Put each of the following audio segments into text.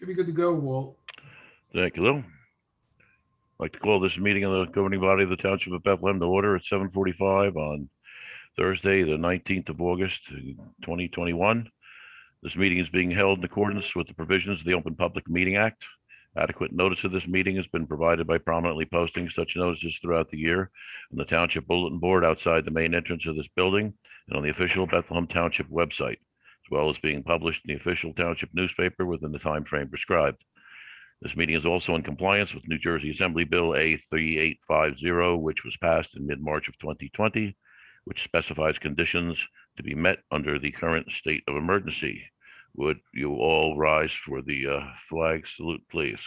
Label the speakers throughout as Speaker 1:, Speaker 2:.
Speaker 1: Should be good to go, Walt.
Speaker 2: Thank you, Lou. I'd like to call this meeting of the governing body of the Township of Bethlehem to order at 7:45 on Thursday, the 19th of August, 2021. This meeting is being held in accordance with the provisions of the Open Public Meeting Act. Adequate notice of this meeting has been provided by prominently posting such notices throughout the year on the Township Bulletin Board outside the main entrance of this building and on the official Bethlehem Township website, as well as being published in the official Township newspaper within the time frame prescribed. This meeting is also in compliance with New Jersey Assembly Bill A3850, which was passed in mid-March of 2020, which specifies conditions to be met under the current state of emergency. Would you all rise for the flag salute, please?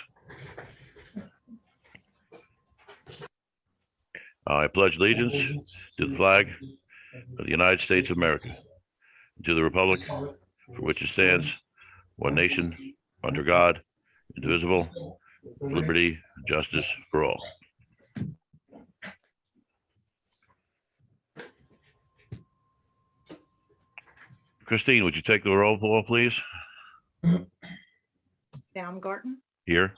Speaker 2: I pledge allegiance to the flag of the United States of America, and to the republic for which it stands, one nation, under God, indivisible, with liberty and justice for all. Christine, would you take the roll call, please?
Speaker 3: Baumgarten,
Speaker 2: Here.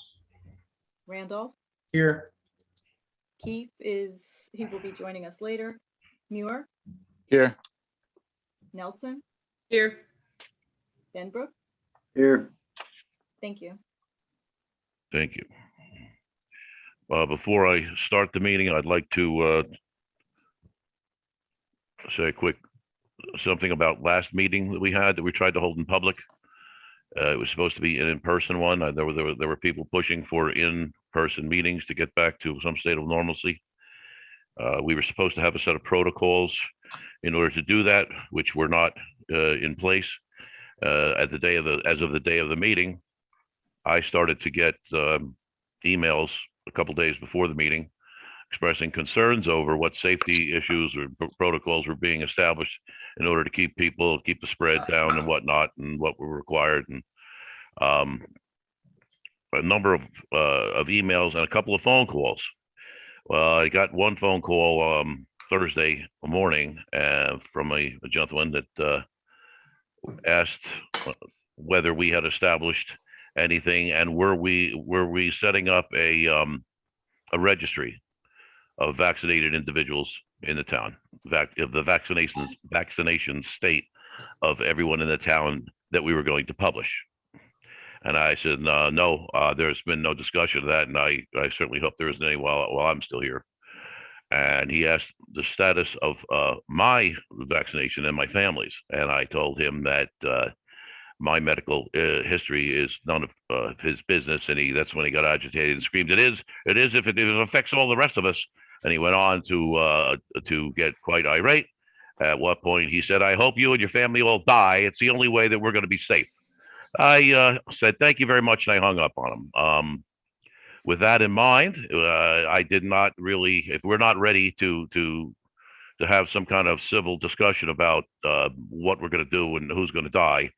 Speaker 3: Randolph,
Speaker 1: Here.
Speaker 3: Keith he will be joining us later. Muir,
Speaker 4: Here.
Speaker 3: Nelson,
Speaker 5: Here.
Speaker 3: Benbrook.
Speaker 4: Here.
Speaker 3: Thank you.
Speaker 2: Thank you. Before I start the meeting, I'd like to say a quick something about last meeting that we had that we tried to hold in public. It was supposed to be an in-person one. There were people pushing for in-person meetings to get back to some state of normalcy. We were supposed to have a set of protocols in order to do that, which were not in place. As of the day of the meeting, I started to get emails a couple days before the meeting expressing concerns over what safety issues or protocols were being established in order to keep the spread down and whatnot, and what were required. And a number of emails and a couple of phone calls. I got one phone call Thursday morning from a gentleman that asked whether we had established anything, and were we setting up a registry of vaccinated individuals in the town, of the vaccination state of everyone in the town that we were going to publish. And I said, no, there's been no discussion of that, and I certainly hope there isn't any while I'm still here. And he asked the status of my vaccination and my family's, and I told him that my medical history is none of his business, and that's when he got agitated and screamed, "It is if it affects all the rest of us." And he went on to get quite irate. At what point he said, "I hope you and your family all die. It's the only way that we're going to be safe." I said, "Thank you very much," and I hung up on him. With that in mind, I did not really. If we're not ready to have some kind of civil discussion about what we're going to do and who's going to die,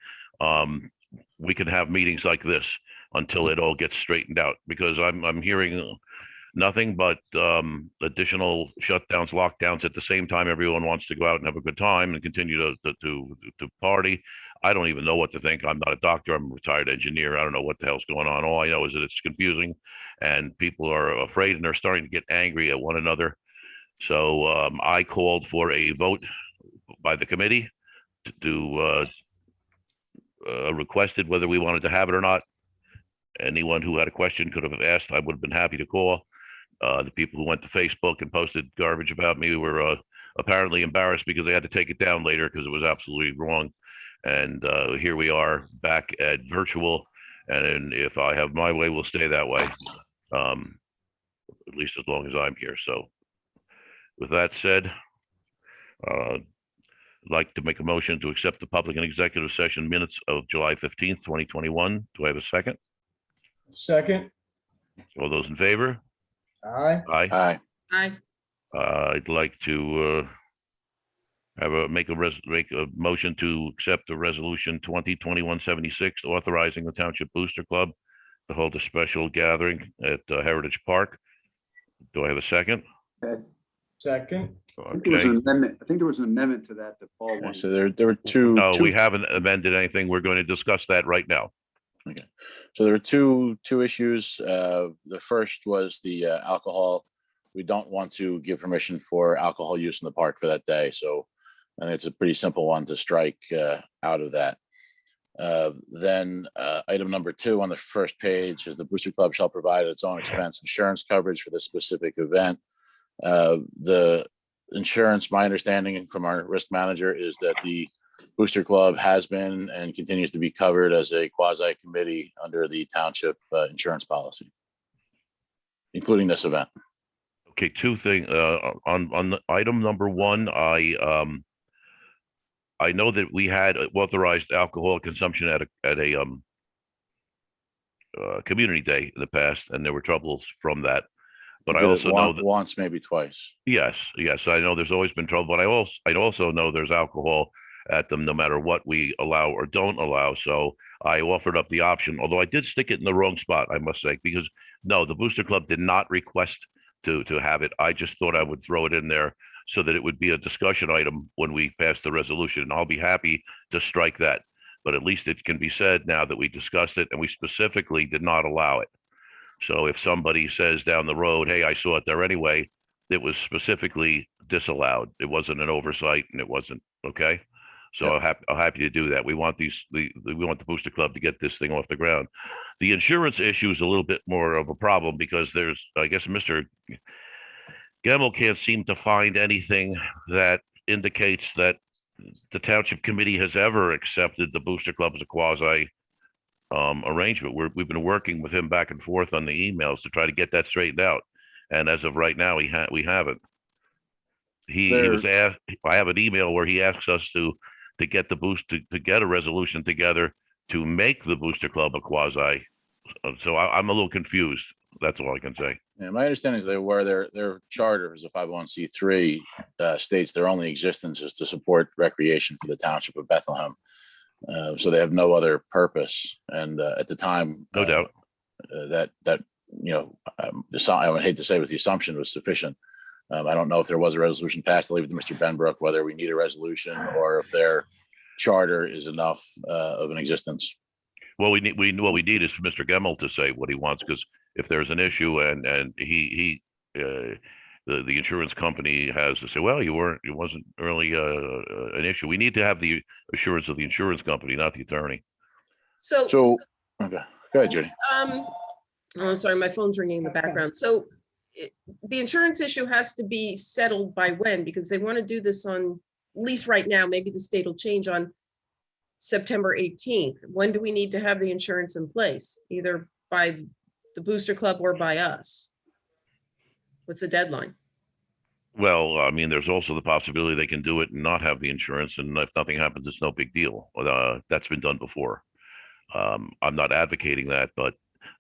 Speaker 2: we can have meetings like this until it all gets straightened out. Because I'm hearing nothing but additional shutdowns, lockdowns. At the same time, everyone wants to go out and have a good time and continue to party. I don't even know what to think. I'm not a doctor. I'm a retired engineer. I don't know what the hell's going on. All I know is that it's confusing, and people are afraid, and they're starting to get angry at one another. So I called for a vote by the committee to requested whether we wanted to have it or not. Anyone who had a question could have asked. I would have been happy to call. The people who went to Facebook and posted garbage about me were apparently embarrassed because they had to take it down later because it was absolutely wrong. And here we are back at virtual. And if I have my way, we'll stay that way, at least as long as I'm here. So with that said, I'd like to make a motion to accept the public and executive session minutes of July 15th, 2021. Do I have a second?
Speaker 1: Second.
Speaker 2: All those in favor?
Speaker 1: Aye.
Speaker 2: Aye.
Speaker 4: Aye.
Speaker 5: Aye.
Speaker 2: I'd like to make a motion to accept the resolution 2021-76, authorizing the Township Booster Club to hold a special gathering at Heritage Park. Do I have a second?
Speaker 1: Second.
Speaker 6: I think there was
Speaker 2: Okay.
Speaker 6: an amendment. I think there was an amendment to that Paul
Speaker 4: Okay,
Speaker 6: wanted.
Speaker 4: so there were two.
Speaker 2: No, we haven't amended anything. We're going to discuss that right now.
Speaker 4: Okay, so there were two issues. The first was the alcohol. We don't want to give permission for alcohol use in the park for that day. So, and it's a pretty simple one to strike out of that. Then item number 2 on the first page is the Booster Club shall provide its own expense insurance coverage for this specific event. The insurance, my understanding from our risk manager, is that the Booster Club has been and continues to be covered as a quasi committee under the township insurance policy, including this event.
Speaker 2: Okay, two things, on item number 1, I know that we had authorized alcohol consumption at a community day in the past, and there were troubles from that. But I
Speaker 4: Did it
Speaker 2: also know that,
Speaker 4: once, maybe twice.
Speaker 2: yes, I know there's always been trouble, but I also know there's alcohol at them no matter what we allow or don't allow. So I offered up the option, although I did stick it in the wrong spot, I must say, because no, the Booster Club did not request to have it. I just thought I would throw it in there so that it would be a discussion item when we pass the resolution. And I'll be happy to strike that. But at least it can be said now that we discussed it and we specifically did not allow it. So if somebody says down the road, hey, I saw it there anyway, it was specifically disallowed. It wasn't an oversight and it wasn't, okay? So
Speaker 4: Yeah.
Speaker 2: I'm happy to do that. We want we want the Booster Club to get this thing off the ground. The insurance issue is a little bit more of a problem because there's, I guess, Mr. Gemmell can't seem to find anything that indicates that the Township Committee has ever accepted the Booster Club as a quasi arrangement. We've been working with him back and forth on the emails to try to get that straightened out. And as of right now, we haven't. He was asked, I have an email where he asks us to get the to get a resolution together to make the Booster Club a quasi. So I'm a little confused. That's all I can say.
Speaker 4: Yeah, my understanding is their charter as a 501c3 states their only existence is to support recreation for the Township of Bethlehem. So they have no other purpose. And at the time,
Speaker 2: No doubt.
Speaker 4: that I would hate to say it was the assumption was sufficient. I don't know if there was a resolution passed. I'll leave it to Mr. Benbrook whether we need a resolution or if their charter is enough of an existence.
Speaker 2: Well, what we need is for Mr. Gemmell to say what he wants, because if there's an issue and the insurance company has to say, well, it wasn't really an issue. We need to have the assurance of the insurance company, not the attorney.
Speaker 4: So, okay, go ahead, Judy.
Speaker 5: I'm sorry, my phone's ringing in the background. So the insurance issue has to be settled by when? Because they want to do this on, at least right now, maybe the state will change on September 18th. When do we need to have the insurance in place? Either by the Booster Club or by us? What's the deadline?
Speaker 2: Well, I mean, there's also the possibility they can do it and not have the insurance, and if nothing happens, it's no big deal. That's been done before. I'm not advocating that, but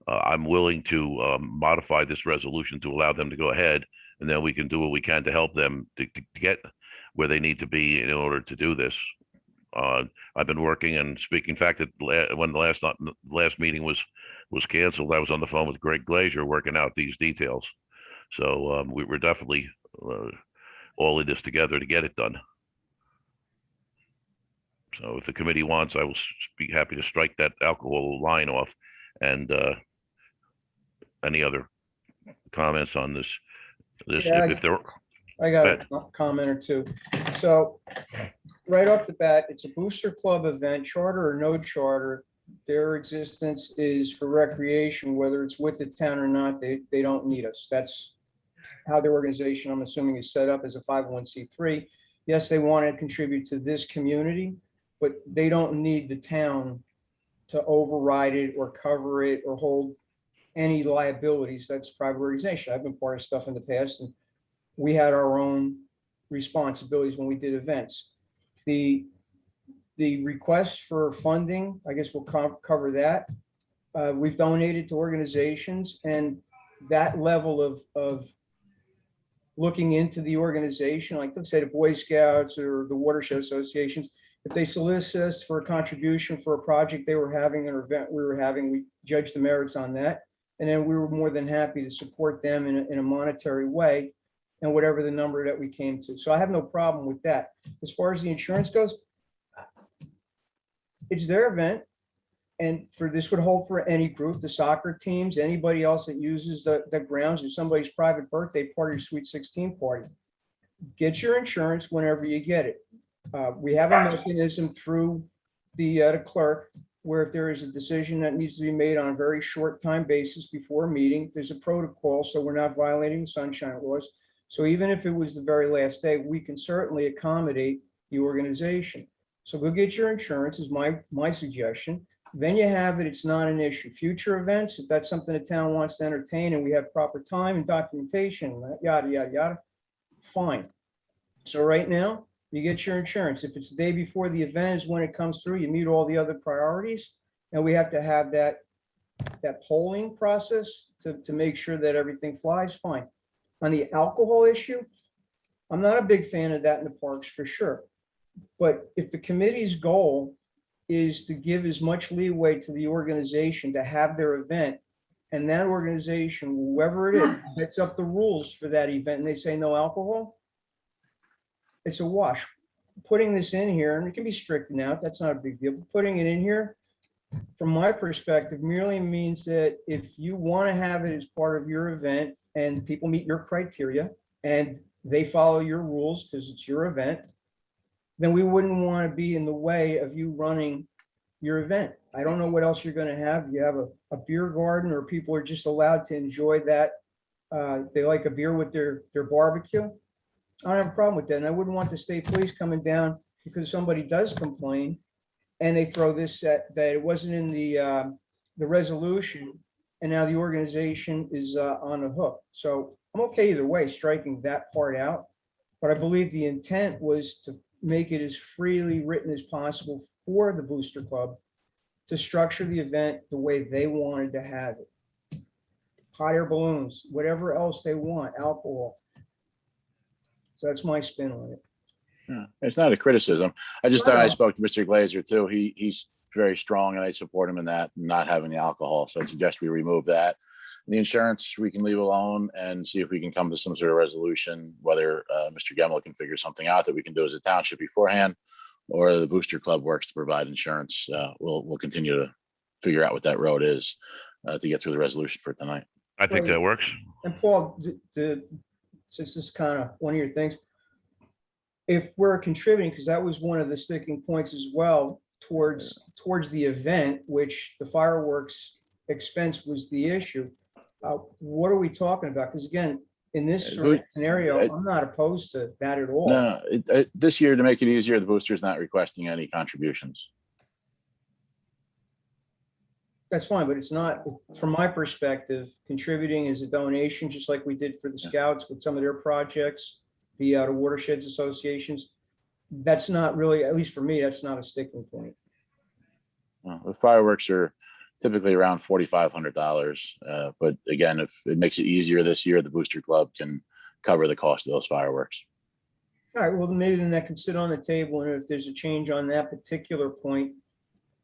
Speaker 2: I'm willing to modify this resolution to allow them to go ahead, and then we can do what we can to help them to get where they need to be in order to do this. I've been working and speaking. In fact, when the last meeting was canceled, I was on the phone with Greg Glazier working out these details. So we're definitely all in this together to get it done. So if the committee wants, I will be happy to strike that alcohol line off. And any other comments on this?
Speaker 1: Yeah,
Speaker 2: if there,
Speaker 1: I got a comment or two. So right off the bat, it's a Booster Club event, charter or no charter. Their existence is for recreation, whether it's with the town or not, they don't need us. That's how their organization, I'm assuming, is set up as a 501c3. Yes, they want to contribute to this community, but they don't need the town to override it or cover it or hold any liabilities. That's private organization. I've been part of stuff in the past, and we had our own responsibilities when we did events. The request for funding, I guess we'll cover that. We've donated to organizations, and that level of looking into the organization, like let's say the Boy Scouts or the watershed associations, if they solicit us for a contribution for a project they were having, an event we were having, we judge the merits on that. And then we were more than happy to support them in a monetary way and whatever the number that we came to. So I have no problem with that. As far as the insurance goes, it's their event. And this would hold for any group, the soccer teams, anybody else that uses the grounds, or somebody's private birthday party, or Sweet 16 party. Get your insurance whenever you get it. We have a mechanism through the clerk where if there is a decision that needs to be made on a very short time basis before a meeting, there's a protocol, so we're not violating the sunshine laws. So even if it was the very last day, we can certainly accommodate the organization. So go get your insurance is my suggestion. Then you have it, it's not an issue. Future events, if that's something the town wants to entertain and we have proper time and documentation, yada, yada, yada, fine. So right now, you get your insurance. If it's the day before the event is when it comes through, you meet all the other priorities. And we have to have that polling process to make sure that everything flies, fine. On the alcohol issue, I'm not a big fan of that in the parks for sure. But if the committee's goal is to give as much leeway to the organization to have their event, and that organization, whoever it is, sets up the rules for that event, and they say no alcohol, it's a wash. Putting this in here, and it can be strictened out, that's not a big deal, but putting it in here, from my perspective, merely means that if you want to have it as part of your event and people meet your criteria and they follow your rules because it's your event, then we wouldn't want to be in the way of you running your event. I don't know what else you're going to have. You have a beer garden, or people are just allowed to enjoy that. They like a beer with their barbecue. I don't have a problem with that. And I wouldn't want the state police coming down because somebody does complain and they throw this that it wasn't in the resolution, and now the organization is on the hook. So I'm okay either way, striking that part out. But I believe the intent was to make it as freely written as possible for the Booster Club to structure the event the way they wanted to have it. Hot air balloons, whatever else they want, alcohol. So that's my spin on it.
Speaker 4: Yeah, it's not a criticism. I just thought I spoke to Mr. Glazer too. He's very strong and I support him in that, not having the alcohol. So I suggest we remove that. The insurance, we can leave alone and see if we can come to some sort of resolution, whether Mr. Gemmel can figure something out that we can do as a township beforehand, or the Booster Club works to provide insurance. We'll continue to figure out what that road is to get through the resolution for tonight.
Speaker 2: I think that works.
Speaker 1: And Paul, since this is kind of one of your things, if we're contributing, because that was one of the sticking points as well towards the event, which the fireworks expense was the issue. What are we talking about? Because again, in this sort of scenario, I'm not opposed to that at all.
Speaker 4: No, this year, to make it easier, the Booster's not requesting any contributions.
Speaker 1: That's fine, but it's not, from my perspective, contributing is a donation, just like we did for the Scouts with some of their projects, the watersheds associations. That's not really, at least for me, that's not a sticking point.
Speaker 4: The fireworks are typically around $4,500. But again, if it makes it easier this year, the Booster Club can cover the cost of those fireworks.
Speaker 1: All right, well, maybe then that can sit on the table, and if there's a change on that particular point,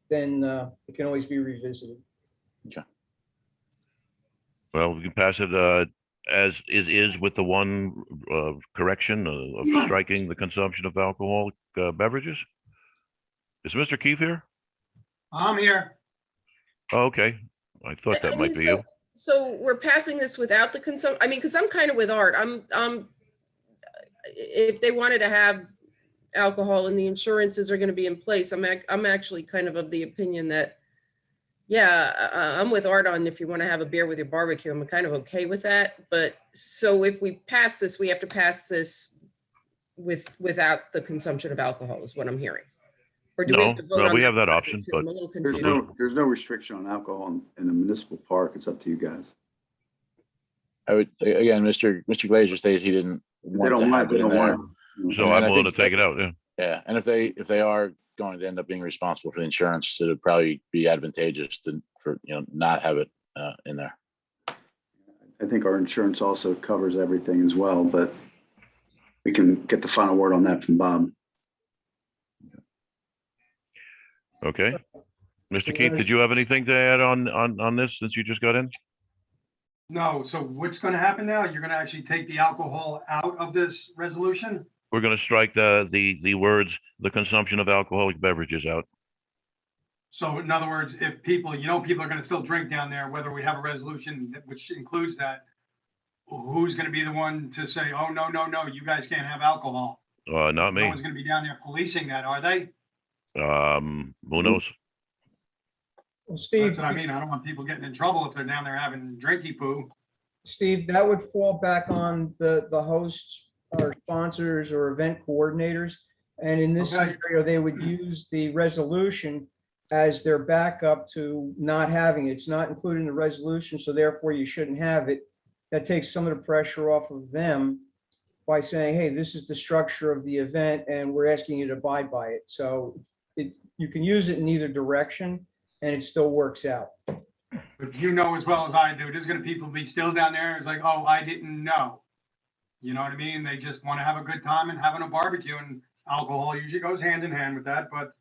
Speaker 1: then it can always be revisited.
Speaker 4: Okay.
Speaker 2: Well, we can pass it as is with the one correction of striking the consumption of alcoholic beverages. Is Mr. Keefe here?
Speaker 7: I'm here.
Speaker 2: Oh, okay. I thought that might be you.
Speaker 5: So we're passing this without the consumption. I mean, because I'm kind of with Art. If they wanted to have alcohol and the insurances are going to be in place, I'm actually kind of the opinion that, yeah, I'm with Art on if you want to have a beer with your barbecue, I'm kind of okay with that. But so if we pass this, we have to pass this without the consumption of alcohol is what I'm hearing. Or do we have to vote on
Speaker 2: we have that option,
Speaker 5: too?
Speaker 2: but
Speaker 5: I'm a little
Speaker 6: There's
Speaker 5: confused.
Speaker 6: there's no restriction on alcohol in a municipal park. It's up to you guys.
Speaker 4: I would, again, Mr. Glazer stated he didn't
Speaker 6: If they
Speaker 4: want to
Speaker 6: don't
Speaker 4: have
Speaker 6: mind,
Speaker 4: it
Speaker 6: they
Speaker 4: in
Speaker 6: don't
Speaker 4: there.
Speaker 6: mind.
Speaker 2: so
Speaker 4: And
Speaker 2: I'm
Speaker 4: I
Speaker 2: willing to
Speaker 4: think
Speaker 2: take it out. Yeah.
Speaker 4: Yeah, and if they are going to end up being responsible for the insurance, it would probably be advantageous for not have it in there.
Speaker 6: I think our insurance also covers everything as well, but we can get the final word on that from Bob.
Speaker 2: Okay. Mr. Keith, did you have anything to add on this since you just got in?
Speaker 7: No, so what's going to happen now? You're going to actually take the alcohol out of this resolution?
Speaker 2: We're going to strike the words, the consumption of alcoholic beverages out.
Speaker 7: So in other words, if people, people are gonna still drink down there, whether we have a resolution which includes that, who's gonna be the one to say, oh, no, no, no, you guys can't have alcohol?
Speaker 2: Not
Speaker 7: No
Speaker 2: me.
Speaker 7: one's gonna be down there policing that, are they?
Speaker 2: Who knows?
Speaker 1: Well, Steve,
Speaker 7: That's what I mean. I don't want people getting in trouble if they're down there having drinky poo.
Speaker 1: Steve, that would fall back on the hosts or sponsors or event coordinators. And in this
Speaker 7: Okay.
Speaker 1: scenario, they would use the resolution as their backup to not having it. It's not included in the resolution, so therefore you shouldn't have it. That takes some of the pressure off of them by saying, hey, this is the structure of the event and we're asking you to abide by it. So you can use it in either direction and it still works out.
Speaker 7: But you know as well as I do, there's gonna people be still down there. It's like, oh, I didn't know. You know what I mean? They just want to have a good time and having a barbecue, and alcohol usually goes hand in hand with that. But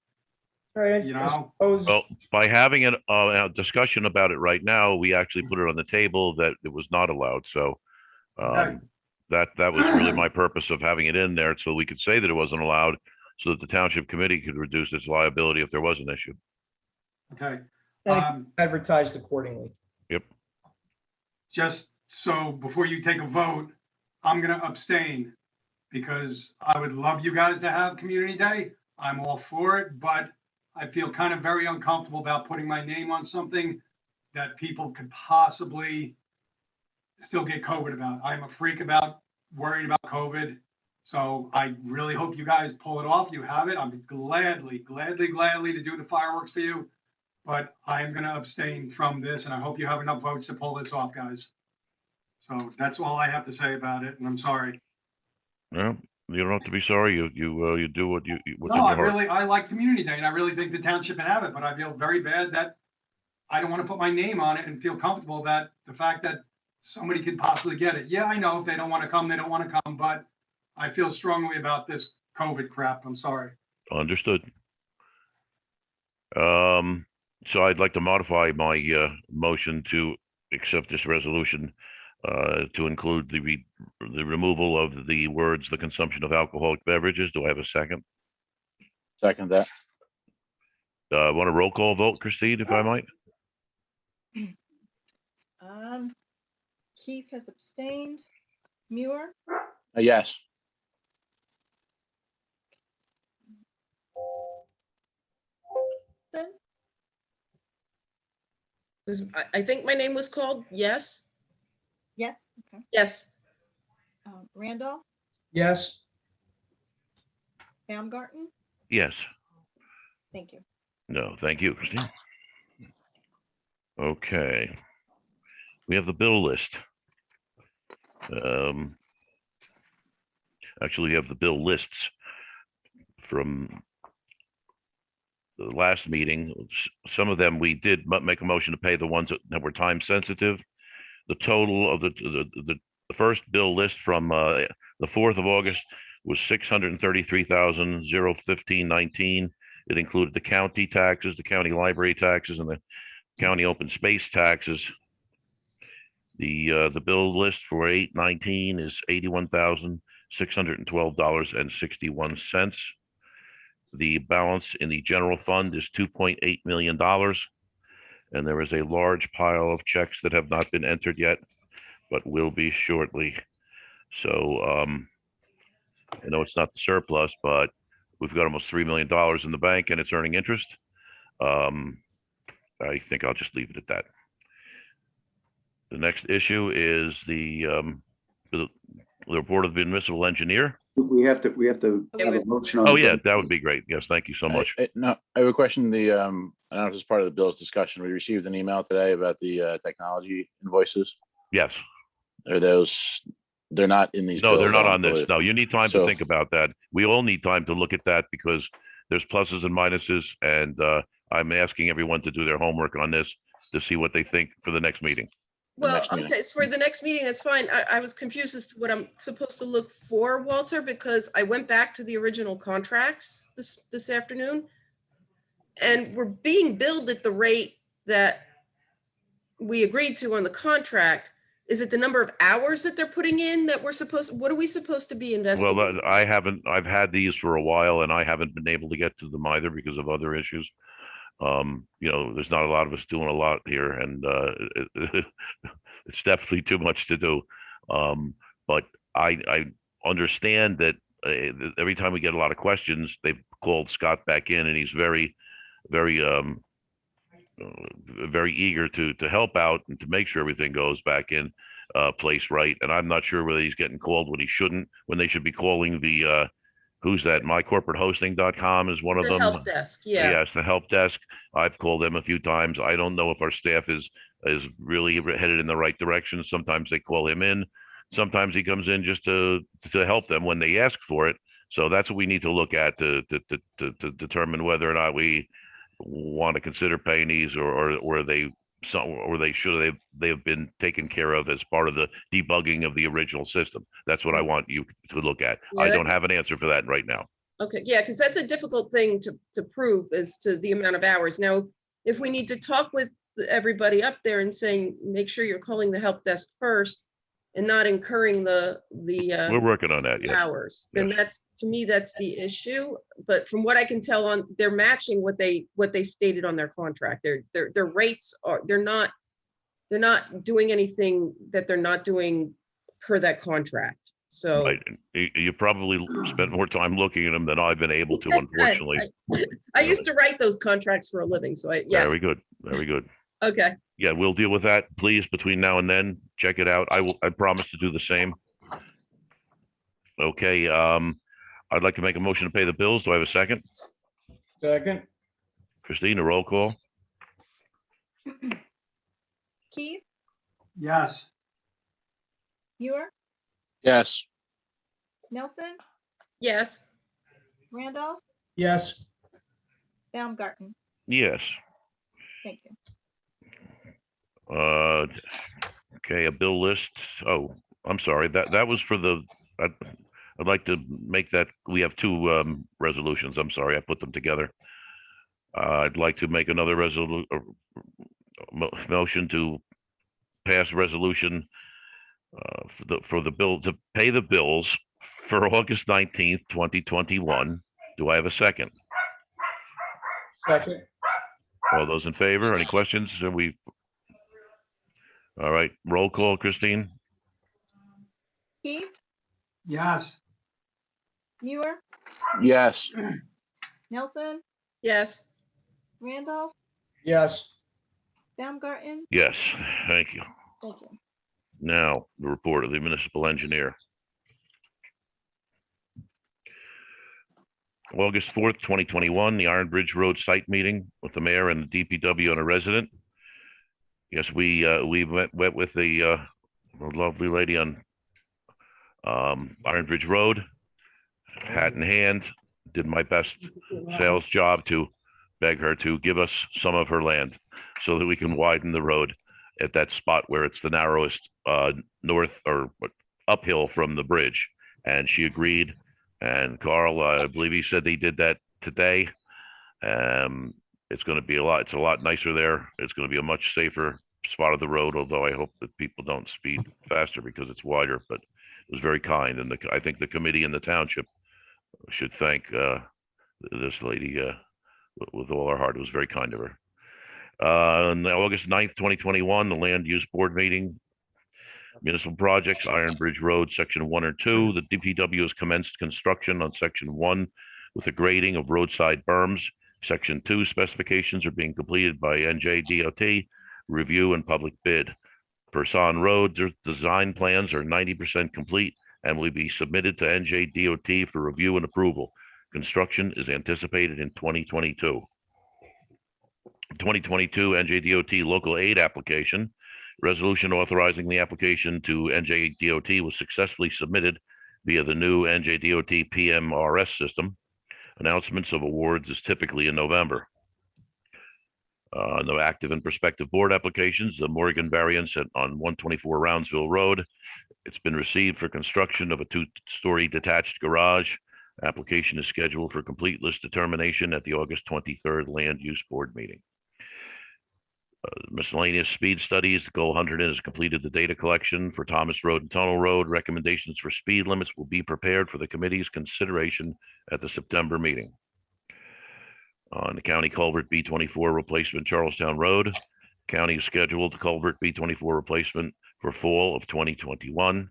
Speaker 1: All right,
Speaker 7: You
Speaker 1: I
Speaker 7: know?
Speaker 1: suppose-
Speaker 2: Well, by having a discussion about it right now, we actually put it on the table that it was not allowed. So
Speaker 7: Okay.
Speaker 2: that was really my purpose of having it in there, so we could say that it wasn't allowed, so that the township committee could reduce its liability if there was an issue.
Speaker 7: Okay.
Speaker 1: and advertised accordingly.
Speaker 7: Just so before you take a vote, I'm gonna abstain because I would love you guys to have community day. I'm all for it, but I feel kind of very uncomfortable about putting my name on something that people could possibly still get COVID about. I'm a freak about worried about COVID. So I really hope you guys pull it off. You have it. I'd gladly to do the fireworks for you. But I'm gonna abstain from this, and I hope you have enough votes to pull this off, guys. So that's all I have to say about it, and I'm sorry.
Speaker 2: Well, you don't have to be sorry. You do what's in
Speaker 7: No,
Speaker 2: your heart.
Speaker 7: I like Community Day, and I really think the township should have it, but I feel very bad that I don't want to put my name on it and feel comfortable that the fact that somebody could possibly get it. Yeah, I know if they don't want to come, they don't want to come, but I feel strongly about this COVID crap. I'm sorry.
Speaker 2: Understood. So I'd like to modify my motion to accept this resolution to include the removal of the words, the consumption of alcoholic beverages. Do I have a second?
Speaker 4: Second that.
Speaker 2: Want a roll call vote, Christine, if I might?
Speaker 3: Keith has abstained. Muir,
Speaker 4: Yes.
Speaker 3: Ben,
Speaker 5: I think my name was called, yes?
Speaker 3: yes, okay.
Speaker 5: Yes.
Speaker 3: Randolph,
Speaker 1: Yes,
Speaker 3: Baumgarten,
Speaker 2: Yes.
Speaker 3: thank you.
Speaker 2: No, thank you, Christine. Okay. We have the bill list. Actually, we have the bill lists from the last meeting. Some of them we did make a motion to pay, the ones that were time sensitive. The total of the first bill list from the 4th of August was $633,015.19. It included the county taxes, the county library taxes, and the county open space taxes. The bill list for 8/19 is $81,612.61. The balance in the general fund is $2.8 million. And there is a large pile of checks that have not been entered yet, but will be shortly. So I know it's not the surplus, but we've got almost $3 million in the bank and it's earning interest. I think I'll just leave it at that. The next issue is the report of the municipal engineer.
Speaker 6: We have to
Speaker 5: Yeah,
Speaker 6: have a motion on.
Speaker 2: Oh, yeah, that would be great. Yes, thank you so much.
Speaker 4: No, I have a question. I don't know if this is part of the bill's discussion. We received an email today about the technology invoices.
Speaker 2: Yes.
Speaker 4: Are those, they're not in these?
Speaker 2: No, they're
Speaker 4: bills, I
Speaker 2: not
Speaker 4: don't
Speaker 2: on this.
Speaker 4: believe.
Speaker 2: No, you need time to
Speaker 4: So-
Speaker 2: think about that. We all need time to look at that because there's pluses and minuses. And I'm asking everyone to do their homework on this to see what they think for the next meeting.
Speaker 4: The
Speaker 5: Well,
Speaker 4: next meeting.
Speaker 5: okay, so for the next meeting, that's fine. I was confused as to what I'm supposed to look for, Walter, because I went back to the original contracts this afternoon. And we're being billed at the rate that we agreed to on the contract. Is it the number of hours that they're putting in that what are we supposed to be investigating?
Speaker 2: Well, I've had these for a while and I haven't been able to get to them either because of other issues. There's not a lot of us doing a lot here, and it's definitely too much to do. But I understand that every time we get a lot of questions, they've called Scott back in, and he's very, very, very eager to help out and to make sure everything goes back in place right. And I'm not sure whether he's getting called when he shouldn't, when they should be calling the who's that? mycorporatehosting.com is one of
Speaker 5: The
Speaker 2: them.
Speaker 5: help desk, yeah.
Speaker 2: Yes, the help desk. I've called them a few times. I don't know if our staff is really headed in the right direction. Sometimes they call him in. Sometimes he comes in just to help them when they ask for it. So that's what we need to look at to determine whether or not we want to consider paying these, or they should they've been taken care of as part of the debugging of the original system. That's what I want you to look at. I don't have an answer for that right now.
Speaker 5: Okay, yeah, because that's a difficult thing to prove as to the amount of hours. Now, if we need to talk with everybody up there and saying, make sure you're calling the help desk first and not incurring the
Speaker 2: We're working on that. Yeah.
Speaker 5: hours, then that's, to me, that's the issue. But from what I can tell on, they're matching what they stated on their contract. Their rates are, they're not doing anything that they're not doing per that contract. So.
Speaker 2: Right. You probably spent more time looking at them than I've been able to, unfortunately.
Speaker 5: I used to write those contracts for a living, so yeah.
Speaker 2: Very good. Very good.
Speaker 5: Okay,
Speaker 2: Yeah, we'll deal with that. Please, between now and then, check it out. I promise to do the same. Okay, I'd like to make a motion to pay the bills. Do I have a second?
Speaker 1: Second,
Speaker 2: Christine, a roll call?
Speaker 3: Keith,
Speaker 7: Yes.
Speaker 3: Muir,
Speaker 4: Yes.
Speaker 3: Nelson,
Speaker 5: yes,
Speaker 3: Randolph,
Speaker 1: yes,
Speaker 3: Baumgarten.
Speaker 2: Yes.
Speaker 3: Thank you.
Speaker 2: Okay, a bill list. Oh, I'm sorry. That was for the, I'd like to make that, we have two resolutions. I'm sorry, I put them together. I'd like to make another motion to pass resolution for the bill, to pay the bills for August 19th, 2021. Do I have a second?
Speaker 1: second,
Speaker 2: All those in favor? Any questions? All right, roll call, Christine?
Speaker 3: Keith,
Speaker 7: Yes.
Speaker 3: Muir,
Speaker 4: Yes.
Speaker 3: Nelson,
Speaker 5: yes,
Speaker 3: Randolph,
Speaker 1: yes,
Speaker 3: Baumgarten.
Speaker 2: Yes, thank you.
Speaker 3: Thank you.
Speaker 2: Now, the report of the municipal engineer. August 4th, 2021, the Iron Bridge Road site meeting with the mayor and the DPW and a resident. Yes, we met with the lovely lady on Iron Bridge Road, hat in hand, did my best sales job to beg her to give us some of her land so that we can widen the road at that spot where it's the narrowest north or uphill from the bridge. And she agreed. And Carl, I believe he said they did that today. It's going to be it's a lot nicer there. It's going to be a much safer spot of the road, although I hope that people don't speed faster because it's wider, but it was very kind. And I think the committee and the township should thank this lady with all our heart. It was very kind of her. On August 9th, 2021, the land use board meeting, municipal projects, Iron Bridge Road, section 1 or 2. The DPW has commenced construction on section 1 with the grading of roadside berms. Section 2 specifications are being completed by NJDOT, review and public bid. Person Road design plans are 90% complete and will be submitted to NJDOT for review and approval. Construction is anticipated in 2022. 2022 NJDOT local aid application. Resolution authorizing the application to NJDOT was successfully submitted via the new NJDOT PMRS system. Announcements of awards is typically in November. No active and prospective board applications. The Morgan variance on 124 Roundsville Road. It's been received for construction of a 2-story detached garage. Application is scheduled for complete list determination at the August 23rd Land Use Board meeting. Miscellaneous speed studies. The Goal Hunter Inn has completed the data collection for Thomas Road and Tunnel Road. Recommendations for speed limits will be prepared for the committee's consideration at the September meeting. on the county culvert B24 replacement Charlestown Road. County is scheduled culvert B24 replacement for fall of 2021.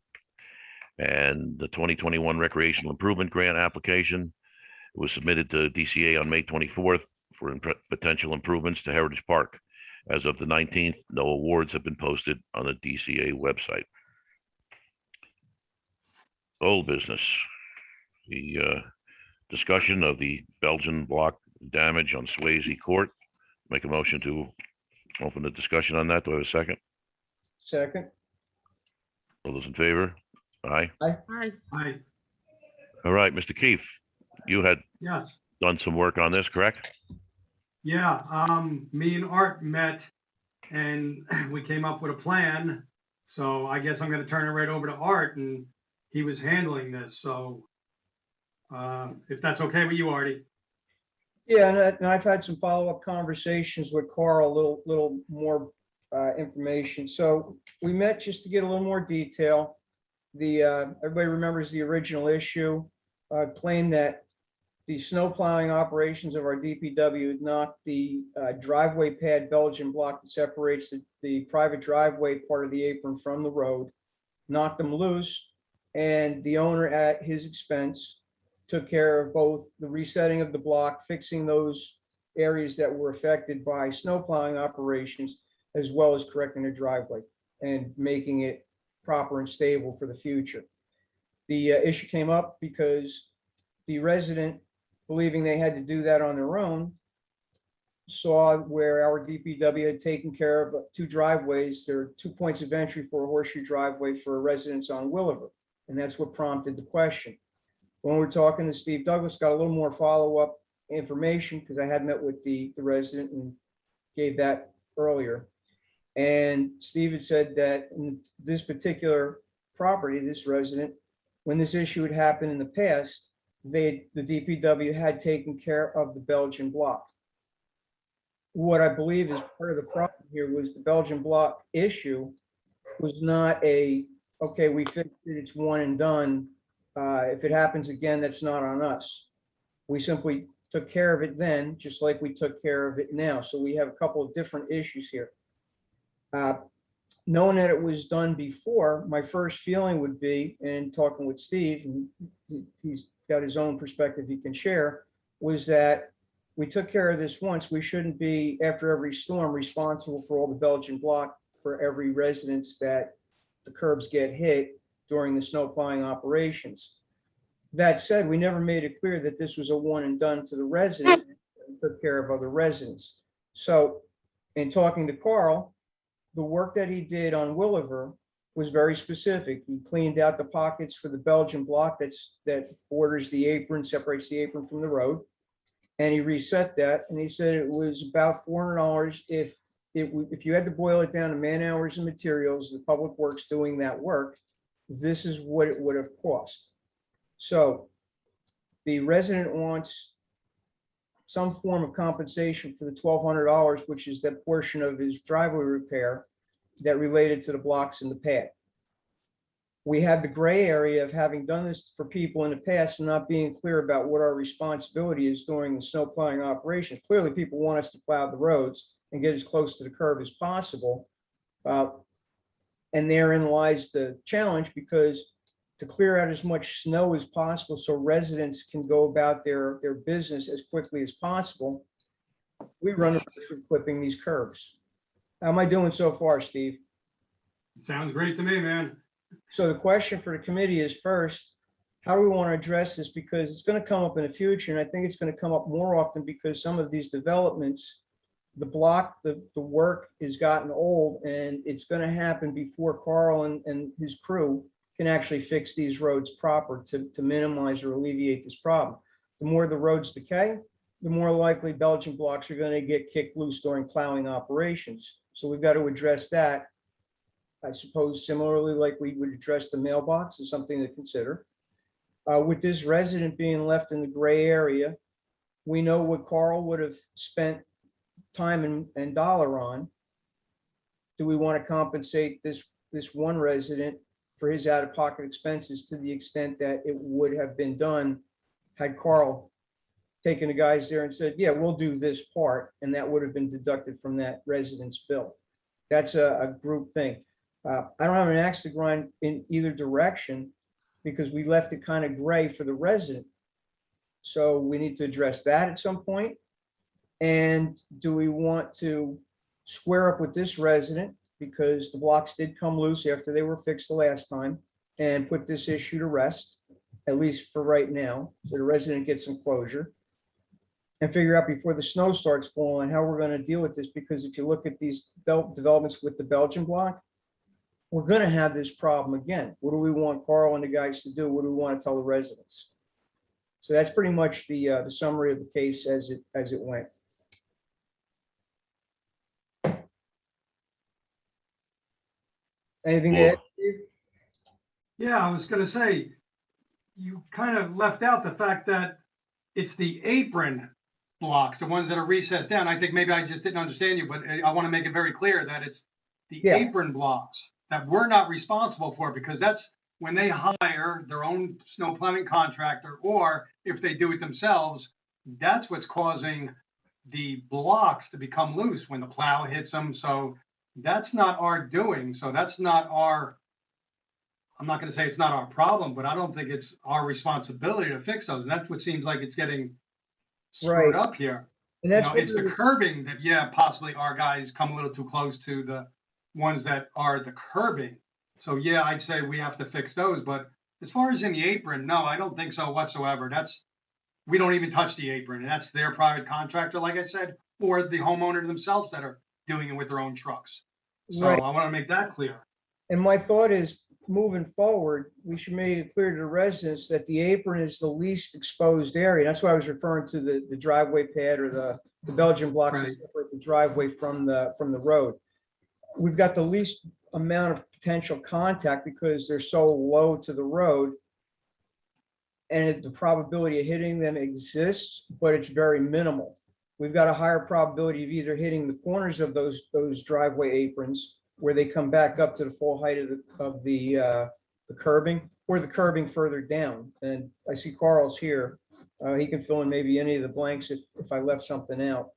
Speaker 2: And the 2021 recreational improvement grant application was submitted to DCA on May 24th for potential improvements to Heritage Park. As of the 19th, no awards have been posted on the DCA website. Old business. The discussion of the Belgian block damage on Swayze Court. Make a motion to open the discussion on that. Do I have a second?
Speaker 1: Second.
Speaker 2: All those in favor? Aye.
Speaker 5: Hi.
Speaker 7: Hi,
Speaker 2: All right, Mr. Keefe, you had
Speaker 7: yes.
Speaker 2: done some work on this, correct?
Speaker 7: Yeah, me and Art met and we came up with a plan. So I guess I'm gonna turn it right over to Art, and he was handling this, so if that's okay with you, Artie.
Speaker 1: Yeah, and I've had some follow-up conversations with Carl, a little more information. So we met just to get a little more detail. Everybody remembers the original issue, claimed that the snow plowing operations of our DPW had knocked the driveway pad Belgian block that separates the private driveway part of the apron from the road, knocked them loose, and the owner at his expense took care of both the resetting of the block, fixing those areas that were affected by snow plowing operations, as well as correcting the driveway and making it proper and stable for the future. The issue came up because the resident, believing they had to do that on their own, saw where our DPW had taken care of two driveways. There are 2 points of entry for a horseshoe driveway for residents on Williver, and that's what prompted the question. When we're talking to Steve Douglas, got a little more follow-up information because I had met with the resident and gave that earlier. And Steve had said that in this particular property, this resident, when this issue had happened in the past, the DPW had taken care of the Belgian block. What I believe is part of the problem here was the Belgian block issue was not okay, we fixed it, it's one and done. If it happens again, that's not on us. We simply took care of it then, just like we took care of it now. So we have a couple of different issues here. Knowing that it was done before, my first feeling would be, and talking with Steve, and he's got his own perspective he can share, was that we took care of this once. We shouldn't be, after every storm, responsible for all the Belgian block for every residence that the curbs get hit during the snow plowing operations. That said, we never made it clear that this was a one and done to the residents. We took care of other residents. So in talking to Carl, the work that he did on Williver was very specific. He cleaned out the pockets for the Belgian block that borders the apron, separates the apron from the road. And he reset that, and he said it was about $400 if you had to boil it down to man hours and materials, the public works doing that work, this is what it would have cost. So the resident wants some form of compensation for the $1,200, which is that portion of his driveway repair that related to the blocks in the pad. We have the gray area of having done this for people in the past and not being clear about what our responsibility is during the snow plowing operation. Clearly, people want us to plow the roads and get as close to the curb as possible. And therein lies the challenge, because to clear out as much snow as possible so residents can go about their business as quickly as possible, we run the risk of clipping these curbs. How am I doing so far, Steve?
Speaker 7: Sounds great to me, man.
Speaker 1: So the question for the committee is, first, how do we want to address this? Because it's going to come up in the future, and I think it's going to come up more often because some of these developments, the work has gotten old, and it's going to happen before Carl and his crew can actually fix these roads proper to minimize or alleviate this problem. The more the roads decay, the more likely Belgian blocks are going to get kicked loose during plowing operations. So we've got to address that. I suppose similarly, like we would address the mailbox, is something to consider. With this resident being left in the gray area, we know what Carl would have spent time and dollar on. Do we want to compensate this one resident for his out-of-pocket expenses to the extent that it would have been done had Carl taken the guys there and said, yeah, we'll do this part, and that would have been deducted from that resident's bill. That's a group thing. I don't have an axe to grind in either direction because we left it kind of gray for the resident. So we need to address that at some point. And do we want to square up with this resident because the blocks did come loose after they were fixed the last time, and put this issue to rest, at least for right now, so the resident gets some closure, and figure out before the snow starts falling how we're going to deal with this? Because if you look at these developments with the Belgian block, we're going to have this problem again. What do we want Carl and the guys to do? What do we want to tell the residents? So that's pretty much the summary of the case as it went. Anything to add, Steve?
Speaker 7: Yeah, I was gonna say, you kind of left out the fact that it's the apron blocks, the ones that are recessed down. I think maybe I just didn't understand you, but I want to make it very clear that it's the
Speaker 1: Yeah.
Speaker 7: apron blocks that we're not responsible for, because that's when they hire their own snow plowing contractor, or if they do it themselves, that's what's causing the blocks to become loose when the plow hits them. So that's not our doing. So that's not our, I'm not going to say it's not our problem, but I don't think it's our responsibility to fix those. And that's what seems like it's getting screwed
Speaker 1: Right.
Speaker 7: up here.
Speaker 1: And
Speaker 7: You
Speaker 1: that's
Speaker 7: know,
Speaker 1: what
Speaker 7: it's the curbing that, yeah, possibly our guys come a little too close to the ones that are the curbing. So yeah, I'd say we have to fix those. But as far as in the apron, no, I don't think so whatsoever. We don't even touch the apron, and that's their private contractor, like I said, or the homeowner themselves that are doing it with their own trucks. So
Speaker 1: Right.
Speaker 7: I want to make that clear.
Speaker 1: And my thought is, moving forward, we should make it clear to the residents that the apron is the least exposed area. That's why I was referring to the driveway pad or the Belgian blocks that
Speaker 7: Right.
Speaker 1: separate the driveway from the road. We've got the least amount of potential contact because they're so low to the road. And the probability of hitting them exists, but it's very minimal. We've got a higher probability of either hitting the corners of those driveway aprons where they come back up to the full height of the curbing, or the curbing further down. And I see Carl's here. He can fill in maybe any of the blanks if I left something out.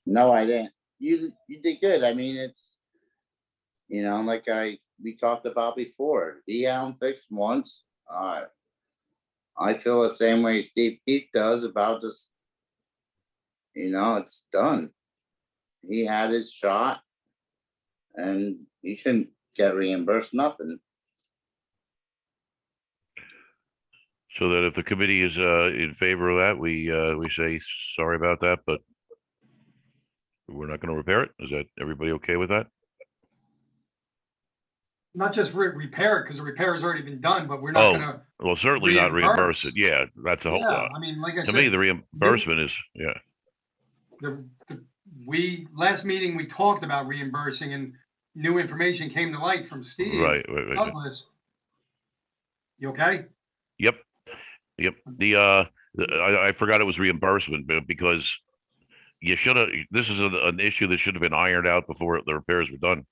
Speaker 8: No, I didn't. You did good. I mean, it's, like we talked about before, he had them fixed once. I feel the same way Steve Keith does about this. It's done. He had his shot and he shouldn't get reimbursed nothing.
Speaker 2: So that if the committee is in favor of that, we say sorry about that, but we're not going to repair it. Is that everybody okay with that?
Speaker 7: Not just repair it, because the repair has already been done, but we're not
Speaker 2: Oh,
Speaker 7: gonna,
Speaker 2: well, certainly not reimburse it. Yeah, that's a whole
Speaker 7: yeah,
Speaker 2: lot.
Speaker 7: I mean, like I
Speaker 2: To me,
Speaker 7: said,
Speaker 2: the reimbursement is, yeah.
Speaker 7: Last meeting, we talked about reimbursing, and new information came to light from Steve
Speaker 2: Right.
Speaker 7: Douglas. You okay?
Speaker 2: Yep. I forgot it was reimbursement, but because you should have, this is an issue that should have been ironed out before the repairs were done.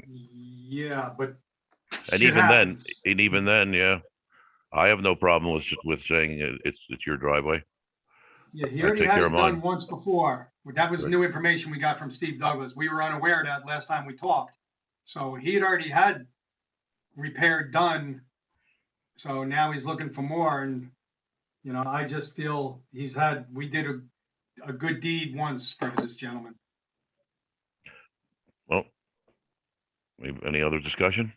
Speaker 7: Yeah, but.
Speaker 2: And
Speaker 7: shit
Speaker 2: even
Speaker 7: happens.
Speaker 2: then, yeah, I have no problem with saying it's your driveway.
Speaker 7: Yeah, he
Speaker 2: I
Speaker 7: already
Speaker 2: take
Speaker 7: had
Speaker 2: care
Speaker 7: it
Speaker 2: of mine.
Speaker 7: done once before. That was
Speaker 2: Right.
Speaker 7: new information we got from Steve Douglas. We were unaware of that last time we talked. So he had already had repair done. So now he's looking for more, and, I just feel we did a good deed once for this gentleman.
Speaker 2: Well, any other discussion?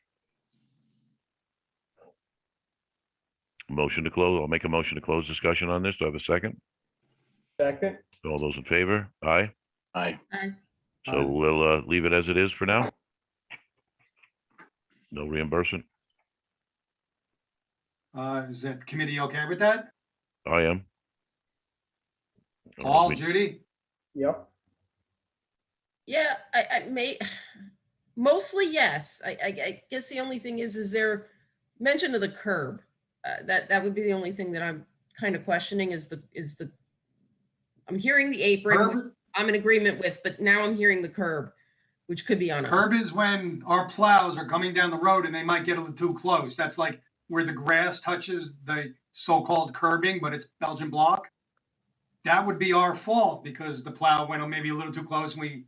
Speaker 2: Motion to close. I'll make a motion to close discussion on this. Do I have a second?
Speaker 1: Second,
Speaker 2: All those in favor? Aye.
Speaker 4: Aye.
Speaker 2: So we'll leave it as it is for now. No reimbursement.
Speaker 7: Is the committee okay with that?
Speaker 2: I am.
Speaker 7: Paul, Judy?
Speaker 1: yep.
Speaker 5: Yeah, mostly yes. I guess the only thing is there mention of the curb? That would be the only thing that I'm kind of questioning is the, I'm hearing the apron,
Speaker 7: Curb,
Speaker 5: I'm in agreement with, but now I'm hearing the curb, which could be on us.
Speaker 7: curb is when our plows are coming down the road and they might get a little too close. That's like where the grass touches the so-called curbing, but it's Belgian block, that would be our fault because the plow went maybe a little too close and we,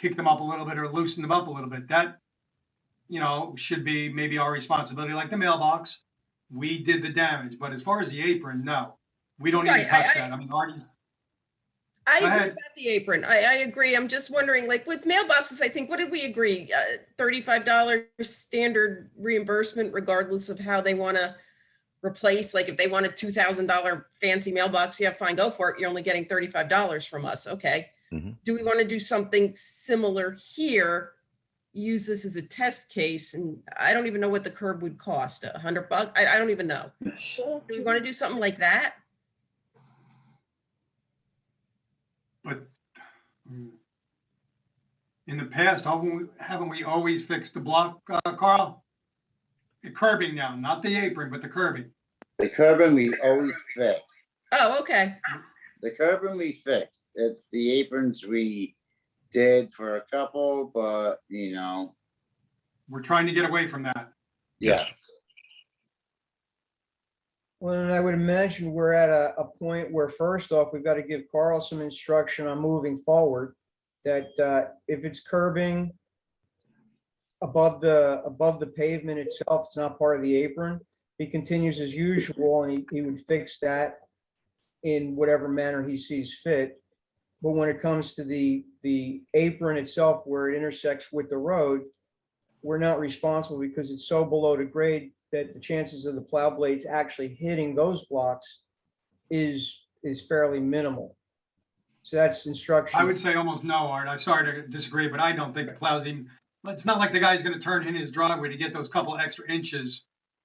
Speaker 7: kicked them up a little bit or loosened them up a little bit. That, should be maybe our responsibility, like the mailbox. We did the damage, but as far as the apron, no, we don't even
Speaker 5: Right,
Speaker 7: touch that. I mean, Artie,
Speaker 5: I
Speaker 7: Go
Speaker 5: agree
Speaker 7: ahead.
Speaker 5: about the apron. I agree. I'm just wondering, like with mailboxes, I think, what did we agree? $35 standard reimbursement regardless of how they want to replace, like if they want a $2,000 fancy mailbox, yeah, fine, go for it. You're only getting $35 from us. Okay.
Speaker 2: Mhm.
Speaker 5: Do we want to do something similar here? Use this as a test case, and I don't even know what the curb would cost. $100? I don't even know. Do we want to do something like that?
Speaker 7: but in the past, haven't we always fixed the block, Carl? The curbing now, not the apron, but the curbing.
Speaker 8: The curbing we always fix.
Speaker 5: Oh, okay.
Speaker 8: The curbing we fixed. It's the aprons we did for a couple, but
Speaker 7: We're trying to get away from that.
Speaker 8: yes.
Speaker 1: Well, and I would imagine we're at a point where first off, we've got to give Carl some instruction on moving forward. That if it's curbing above the pavement itself, it's not part of the apron. He continues as usual and he would fix that in whatever manner he sees fit. But when it comes to the apron itself, where it intersects with the road, we're not responsible because it's so below the grade that the chances of the plow blades actually hitting those blocks is fairly minimal. So that's instruction.
Speaker 7: I would say almost no, Art. I'm sorry to disagree, but I don't think the plow's even, it's not like the guy's gonna turn in his driveway to get those couple extra inches.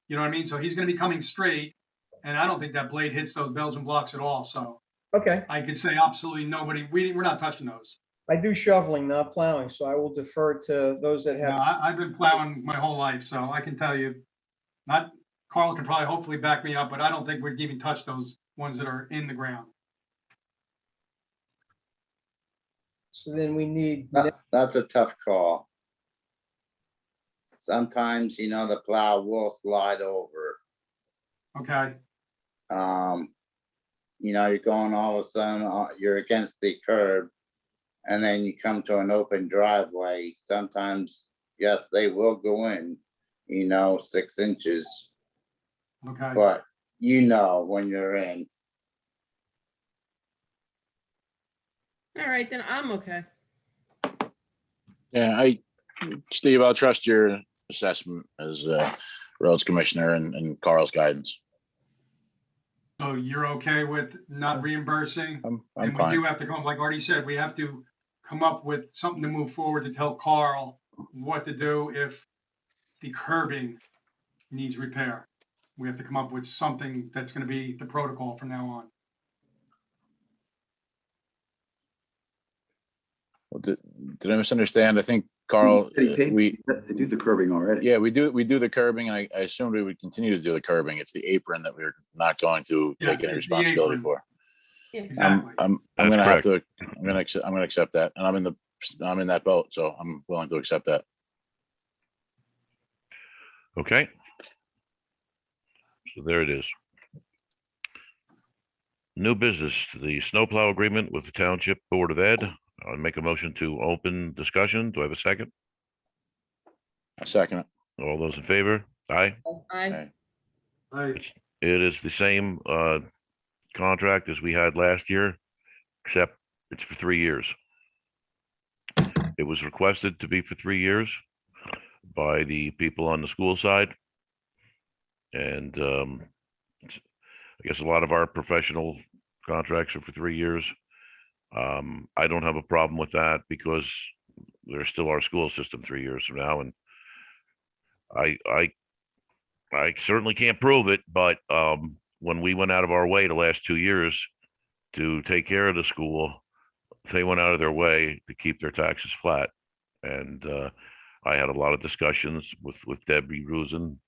Speaker 7: You know what I mean? So he's gonna be coming straight, and I don't think that blade hits those Belgian blocks at all. So
Speaker 1: Okay,
Speaker 7: I could say absolutely nobody, we're not touching those.
Speaker 1: I do shoveling, not plowing, so I will defer to those that
Speaker 7: No,
Speaker 1: have.
Speaker 7: I've been plowing my whole life, so I can tell you, Carl can probably hopefully back me up, but I don't think we'd even touch those ones that are in the ground.
Speaker 1: So then we need,
Speaker 8: That's a tough call. Sometimes, the plow will slide over.
Speaker 7: Okay,
Speaker 8: You're going all of a sudden, you're against the curb. And then you come to an open driveway. Sometimes, yes, they will go in, 6 inches,
Speaker 7: okay.
Speaker 8: but when you're in.
Speaker 5: All right, then I'm okay.
Speaker 4: Yeah, Steve, I'll trust your assessment as roads commissioner and Carl's guidance.
Speaker 7: So you're okay with not reimbursing?
Speaker 4: I'm
Speaker 7: And we
Speaker 4: fine.
Speaker 7: do have to go, like Artie said, we have to come up with something to move forward to tell Carl what to do if the curbing needs repair. We have to come up with something that's gonna be the protocol from now on.
Speaker 4: Well, did I misunderstand? I think Carl,
Speaker 6: He paid-
Speaker 4: we
Speaker 6: They do the curbing already.
Speaker 4: yeah, we do the curbing, and I assumed we would continue to do the curbing. It's the apron that we're not going to
Speaker 7: Yeah,
Speaker 4: take any
Speaker 7: it's the
Speaker 4: responsibility
Speaker 7: apron.
Speaker 4: for.
Speaker 5: Yeah.
Speaker 7: Exactly.
Speaker 4: I'm
Speaker 2: That's
Speaker 4: gonna have
Speaker 2: correct.
Speaker 4: to, I'm gonna accept that, and I'm in that boat, so I'm willing to accept that.
Speaker 2: Okay. So there it is. New business, the snowplow agreement with the Township Board of Ed. I'll make a motion to open discussion. Do I have a second?
Speaker 4: I second it.
Speaker 2: All those in favor? Aye.
Speaker 5: I,
Speaker 2: It is the same contract as we had last year, except it's for 3 years. It was requested to be for 3 years by the people on the school side. And I guess a lot of our professional contracts are for 3 years. I don't have a problem with that because there's still our school system 3 years from now. And I certainly can't prove it, but when we went out of our way the last 2 years to take care of the school, they went out of their way to keep their taxes flat. And I had a lot of discussions with Debbie Rusin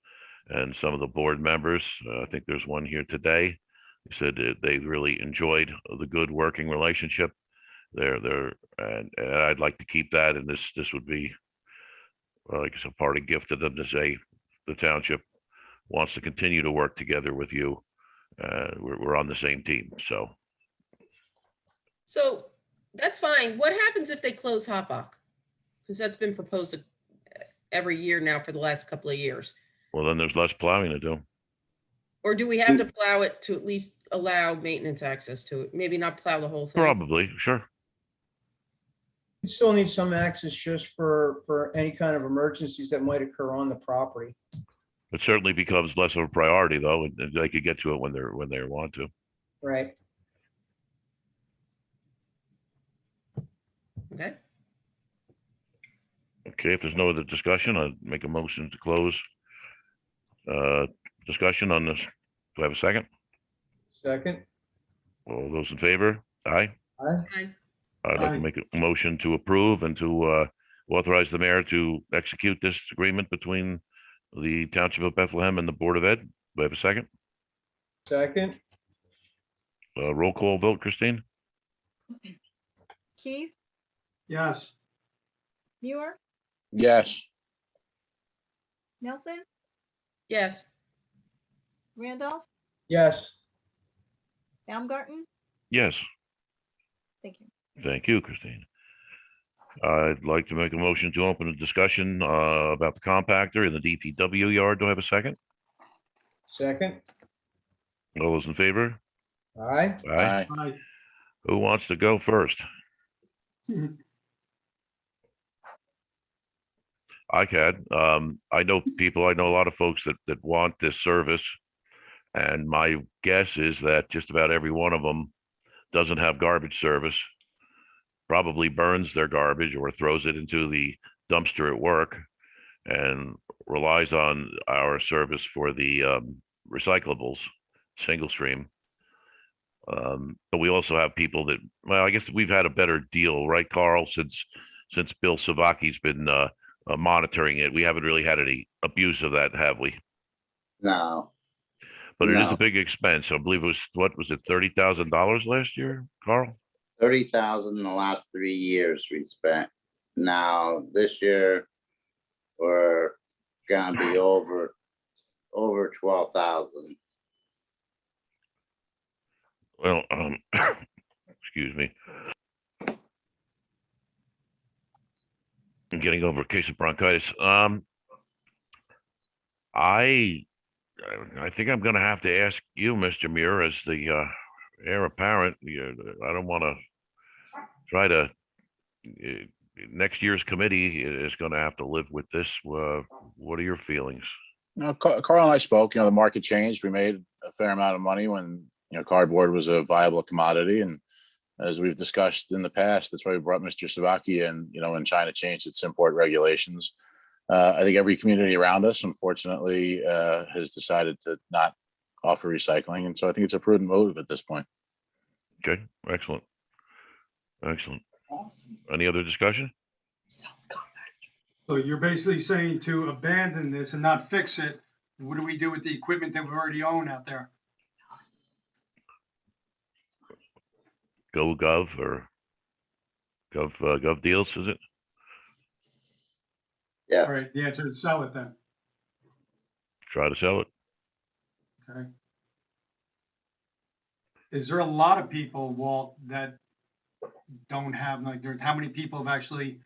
Speaker 2: and some of the board members. I think there's one here today. He said that they really enjoyed the good working relationship there, and I'd like to keep that. And this would be, well, I guess, a parting gift to them to say the township wants to continue to work together with you. We're on the same team, so.
Speaker 5: So that's fine. What happens if they close Hoppock? Because that's been proposed every year now for the last couple of years.
Speaker 2: Well, then there's less plowing to do.
Speaker 5: Or do we have to plow it to at least allow maintenance access to it? Maybe not plow the whole thing?
Speaker 2: Probably, sure.
Speaker 1: You still need some access just for any kind of emergencies that might occur on the property.
Speaker 2: It certainly becomes less of a priority though, and they could get to it when they want to.
Speaker 1: Right.
Speaker 5: Okay.
Speaker 2: Okay, if there's no other discussion, I'd make a motion to close. Discussion on this. Do I have a second?
Speaker 1: Second.
Speaker 2: All those in favor? Aye.
Speaker 1: Aye.
Speaker 5: Aye.
Speaker 2: I'd like to
Speaker 7: Aye.
Speaker 2: make a motion to approve and to authorize the mayor to execute this agreement between the Township of Bethlehem and the Board of Ed. Do I have a second?
Speaker 1: Second.
Speaker 2: Roll call vote, Christine?
Speaker 3: Keith,
Speaker 7: Yes.
Speaker 3: Muir,
Speaker 4: Yes.
Speaker 3: Nelson,
Speaker 5: Yes.
Speaker 3: Randolph,
Speaker 1: Yes.
Speaker 3: Baumgarten.
Speaker 2: Yes.
Speaker 3: Thank you.
Speaker 2: Thank you, Christine. I'd like to make a motion to open a discussion about the compactor in the DPW yard. Do I have a second?
Speaker 1: Second.
Speaker 2: All those in favor?
Speaker 1: Aye.
Speaker 4: Aye.
Speaker 7: Aye.
Speaker 2: Who wants to go first? I can. I know people, I know a lot of folks that want this service. And my guess is that just about every one of them doesn't have garbage service, probably burns their garbage or throws it into the dumpster at work and relies on our service for the recyclables, single stream. But we also have people that, well, I guess we've had a better deal, right, Carl, since Bill Savaki's been monitoring it. We haven't really had any abuse of that, have we?
Speaker 8: No,
Speaker 2: But it is a
Speaker 8: No.
Speaker 2: big expense. I believe it was, what was it, $30,000 last year, Carl?
Speaker 8: 30,000 in the last 3 years we spent. Now, this year, we're gonna be over 12,000.
Speaker 2: Well, excuse me. I'm getting over a case of bronchitis. I think I'm gonna have to ask you, Mr. Muir, as the heir apparent. I don't want to try to. Next year's committee is going to have to live with this. What are your feelings?
Speaker 4: No, Carl and I spoke, the market changed. We made a fair amount of money when, cardboard was a viable commodity. And as we've discussed in the past, that's why we brought Mr. Savaki in, when China changed its import regulations. I think every community around us, unfortunately, has decided to not offer recycling. And so I think it's a prudent move at this point.
Speaker 2: Okay, excellent. Excellent. Any other discussion?
Speaker 7: So you're basically saying to abandon this and not fix it. What do we do with the equipment that we already own out there?
Speaker 2: Go Gov or Gov Deals, is it?
Speaker 7: All
Speaker 8: Yes,
Speaker 7: right, the answer is sell it then.
Speaker 2: Try to sell it.
Speaker 7: Okay. Is there a lot of people, Walt, that don't have, how many people have actually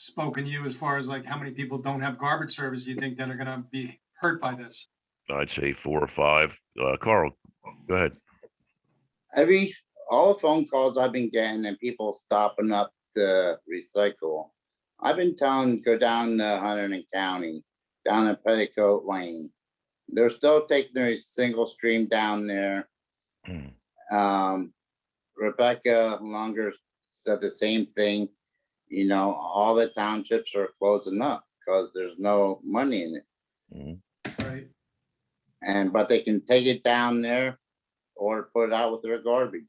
Speaker 7: spoken to you as far as how many people don't have garbage service you think that are gonna be hurt by this?
Speaker 2: I'd say 4 or 5. Carl, go ahead.
Speaker 8: all the phone calls I've been getting and people stopping up to recycle. I've been telling, go down to Hunterdon County, down in Petticoat Lane. They're still taking their single stream down there. Rebecca Longer said the same thing. All the townships are closing up because there's no money in it.
Speaker 7: Right.
Speaker 8: But they can take it down there or put it out with their garbage.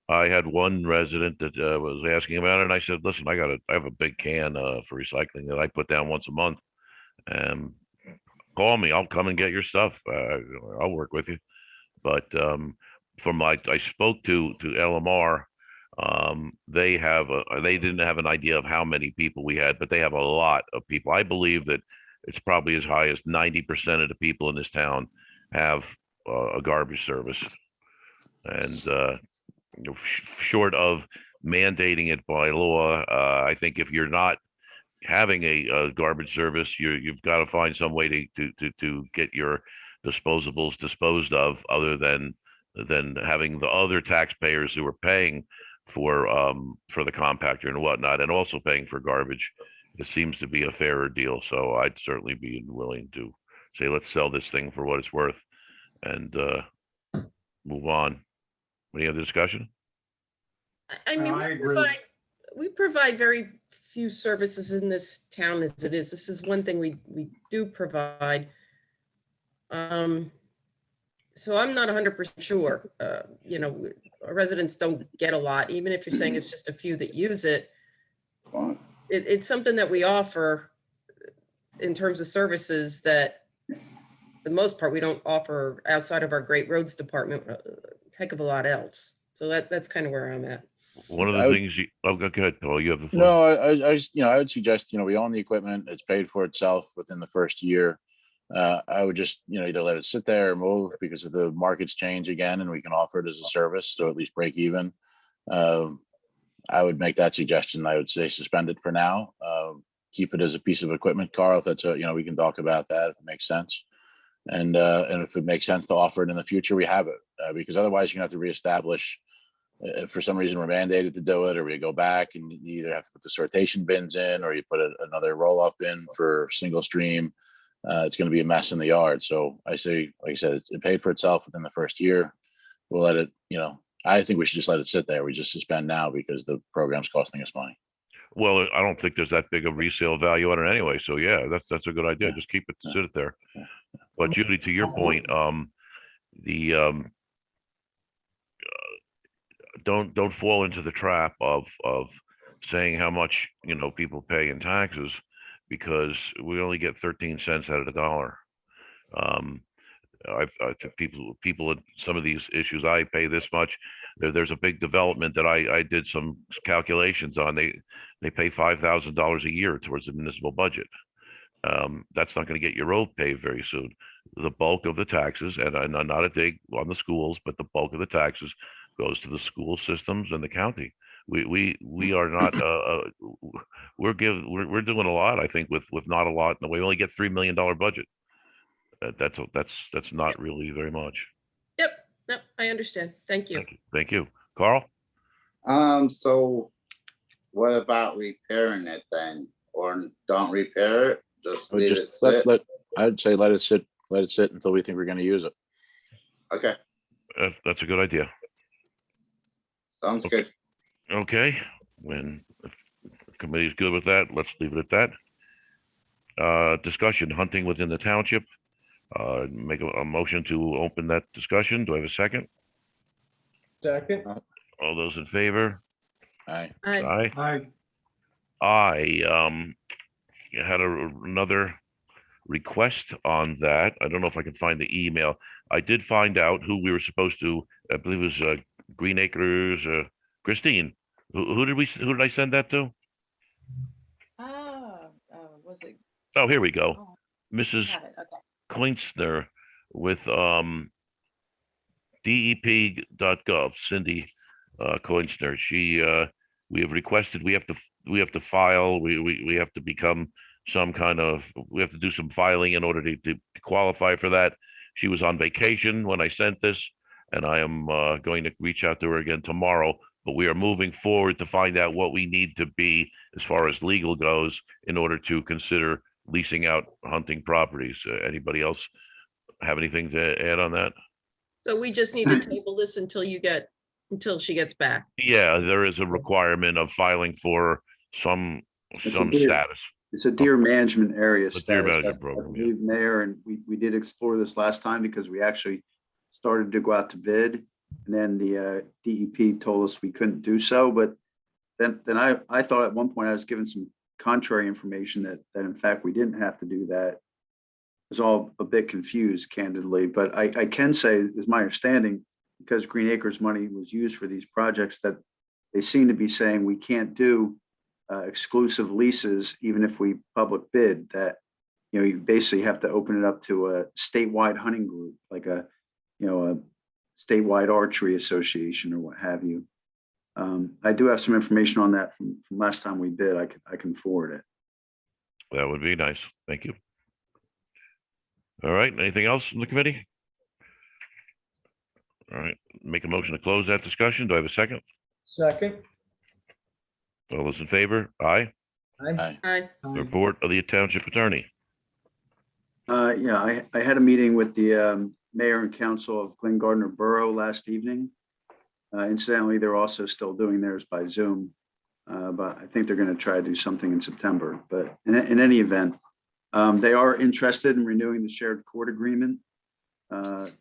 Speaker 2: I had one resident that was asking about it, and I said, "Listen, I have a big can for recycling that I put down once a month. Call me. I'll come and get your stuff. I'll work with you." But I spoke to LMR. They didn't have an idea of how many people we had, but they have a lot of people. I believe that it's probably as high as 90% of the people in this town have a garbage service. And short of mandating it by law, I think if you're not having a garbage service, you've got to find some way to get your disposables disposed of, other than having the other taxpayers who are paying for the compactor and whatnot, and also paying for garbage. It seems to be a fairer deal. So I'd certainly be willing to say, let's sell this thing for what it's worth and move on. Any other discussion?
Speaker 5: I mean,
Speaker 7: I agree.
Speaker 5: we provide very few services in this town as it is. This is one thing we do provide. So I'm not 100% sure, you know, our residents don't get a lot, even if you're saying it's just a few that use it.
Speaker 8: Fine.
Speaker 5: It's something that we offer in terms of services that, for the most part, we don't offer outside of our Great Roads Department, a heck of a lot else. So that's kind of where I'm at.
Speaker 2: One of
Speaker 4: I
Speaker 2: the
Speaker 4: would-
Speaker 2: things go ahead, Paul, you have the floor.
Speaker 4: No, I would suggest, we own the equipment, it's paid for itself within the first year. I would just, either let it sit there or move, because if the markets change again and we can offer it as a service, so at least break even. I would make that suggestion. I would say suspend it for now. Keep it as a piece of equipment, Carl, if that's we can talk about that if it makes sense. And if it makes sense to offer it in the future, we have it, because otherwise you're gonna have to reestablish. If for some reason we're mandated to do it, or we go back and you either have to put the sortation bins in, or you put another roll up in for single stream. It's going to be a mess in the yard. So I say, like I said, it paid for itself within the first year. We'll let it, I think we should just let it sit there. We just suspend now because the program's costing us money.
Speaker 2: Well, I don't think there's that big a resale value on it anyway. So yeah, that's a good idea. Just keep it, sit it there. But Judy, to your point, don't fall into the trap of saying how much people pay in taxes, because we only get 13 cents out of the dollar. I think people in some of these issues, I pay this much. There's a big development that I did some calculations on. They pay $5,000 a year towards the municipal budget. That's not going to get your road paved very soon. The bulk of the taxes, and I'm not a dig on the schools, but the bulk of the taxes goes to the school systems and the county. We are not we're doing a lot, I think, with not a lot. We only get $3 million budget. That's not really very much.
Speaker 5: Yep, I understand. Thank you.
Speaker 2: Thank you. Carl?
Speaker 8: So what about repairing it then? Or don't repair it, just leave it sit?
Speaker 4: I'd say let it sit until we think we're going to use it.
Speaker 8: Okay,
Speaker 2: That's a good idea.
Speaker 8: sounds
Speaker 2: Okay.
Speaker 8: good.
Speaker 2: Okay, when the committee's good with that, let's leave it at that. Discussion, hunting within the township. Make a motion to open that discussion. Do I have a second?
Speaker 1: Second,
Speaker 2: All those in favor?
Speaker 4: Aye.
Speaker 2: Aye. I had another request on that. I don't know if I can find the email. I did find out who we were supposed to, I believe it was Green Acres, Christine. Who did I send that to?
Speaker 3: Was it?
Speaker 2: Oh, here we go.
Speaker 3: Oh,
Speaker 2: Mrs.
Speaker 3: got it, okay.
Speaker 2: Kleinster with dep.gov, Cindy Kleinster. We have requested, we have to file, we have to become some kind of, we have to do some filing in order to qualify for that. She was on vacation when I sent this, and I am going to reach out to her again tomorrow, but we are moving forward to find out what we need to be as far as legal goes in order to consider leasing out hunting properties. Anybody else have anything to add on that?
Speaker 5: So we just need to table this until she gets back.
Speaker 2: Yeah, there is a requirement of filing for some
Speaker 6: It's a deer.
Speaker 2: status.
Speaker 6: It's a deer management area.
Speaker 2: The deer
Speaker 6: status,
Speaker 2: management
Speaker 6: I
Speaker 2: program, yeah.
Speaker 6: believe, Mayor, and we did explore this last time because we actually started to go out to bid. And then the DEP told us we couldn't do so, but then I thought at one point I was given some contrary information that in fact we didn't have to do that. I was all a bit confused, candidly, but I can say, is my understanding, because Green Acres money was used for these projects, that they seem to be saying we can't do exclusive leases, even if we public bid, that you basically have to open it up to a statewide hunting group, like a statewide archery association or what have you. I do have some information on that from last time we bid. I can forward it.
Speaker 2: That would be nice. Thank you. All right, anything else from the committee? All right, make a motion to close that discussion. Do I have a second?
Speaker 1: Second.
Speaker 2: All those in favor? Aye.
Speaker 6: Aye.
Speaker 5: Aye.
Speaker 2: Report of the township attorney.
Speaker 6: Yeah, I had a meeting with the mayor and council of Glen Gardner Borough last evening. Incidentally, they're also still doing theirs by Zoom, but I think they're going to try to do something in September. But in any event, they are interested in renewing the shared court agreement,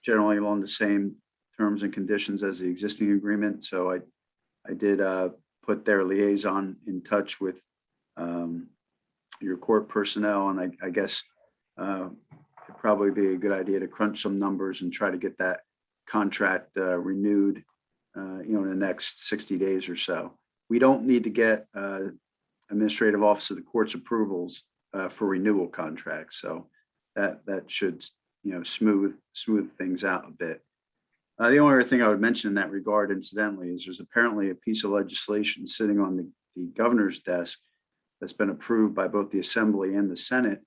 Speaker 6: generally along the same terms and conditions as the existing agreement. So I did put their liaison in touch with your court personnel, and I guess it'd probably be a good idea to crunch some numbers and try to get that contract renewed, in the next 60 days or so. We don't need to get administrative office of the court's approvals for renewal contracts, so that should smooth things out a bit. The only other thing I would mention in that regard, incidentally, is there's apparently a piece of legislation sitting on the governor's desk that's been approved by both the Assembly and the Senate,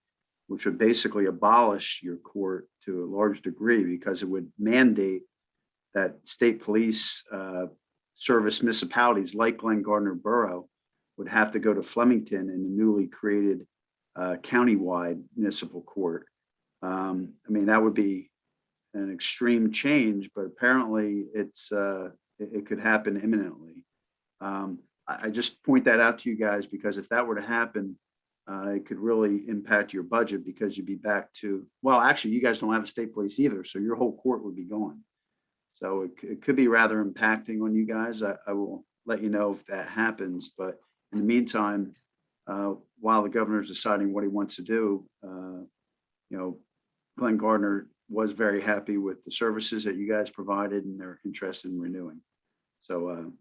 Speaker 6: which would basically abolish your court to a large degree, because it would mandate that state police service municipalities like Glen Gardner Borough would have to go to Flemington in the newly created countywide municipal court. That would be an extreme change, but apparently it could happen imminently. I just point that out to you guys because if that were to happen, it could really impact your budget, because you'd be back to, well, actually, you guys don't have a state police either, so your whole court would be gone. So it could be rather impacting on you guys. I will let you know if that happens. But in the meantime, while the governor's deciding what he wants to do, Glen Gardner was very happy with the services that you guys provided, and they're interested in renewing. So,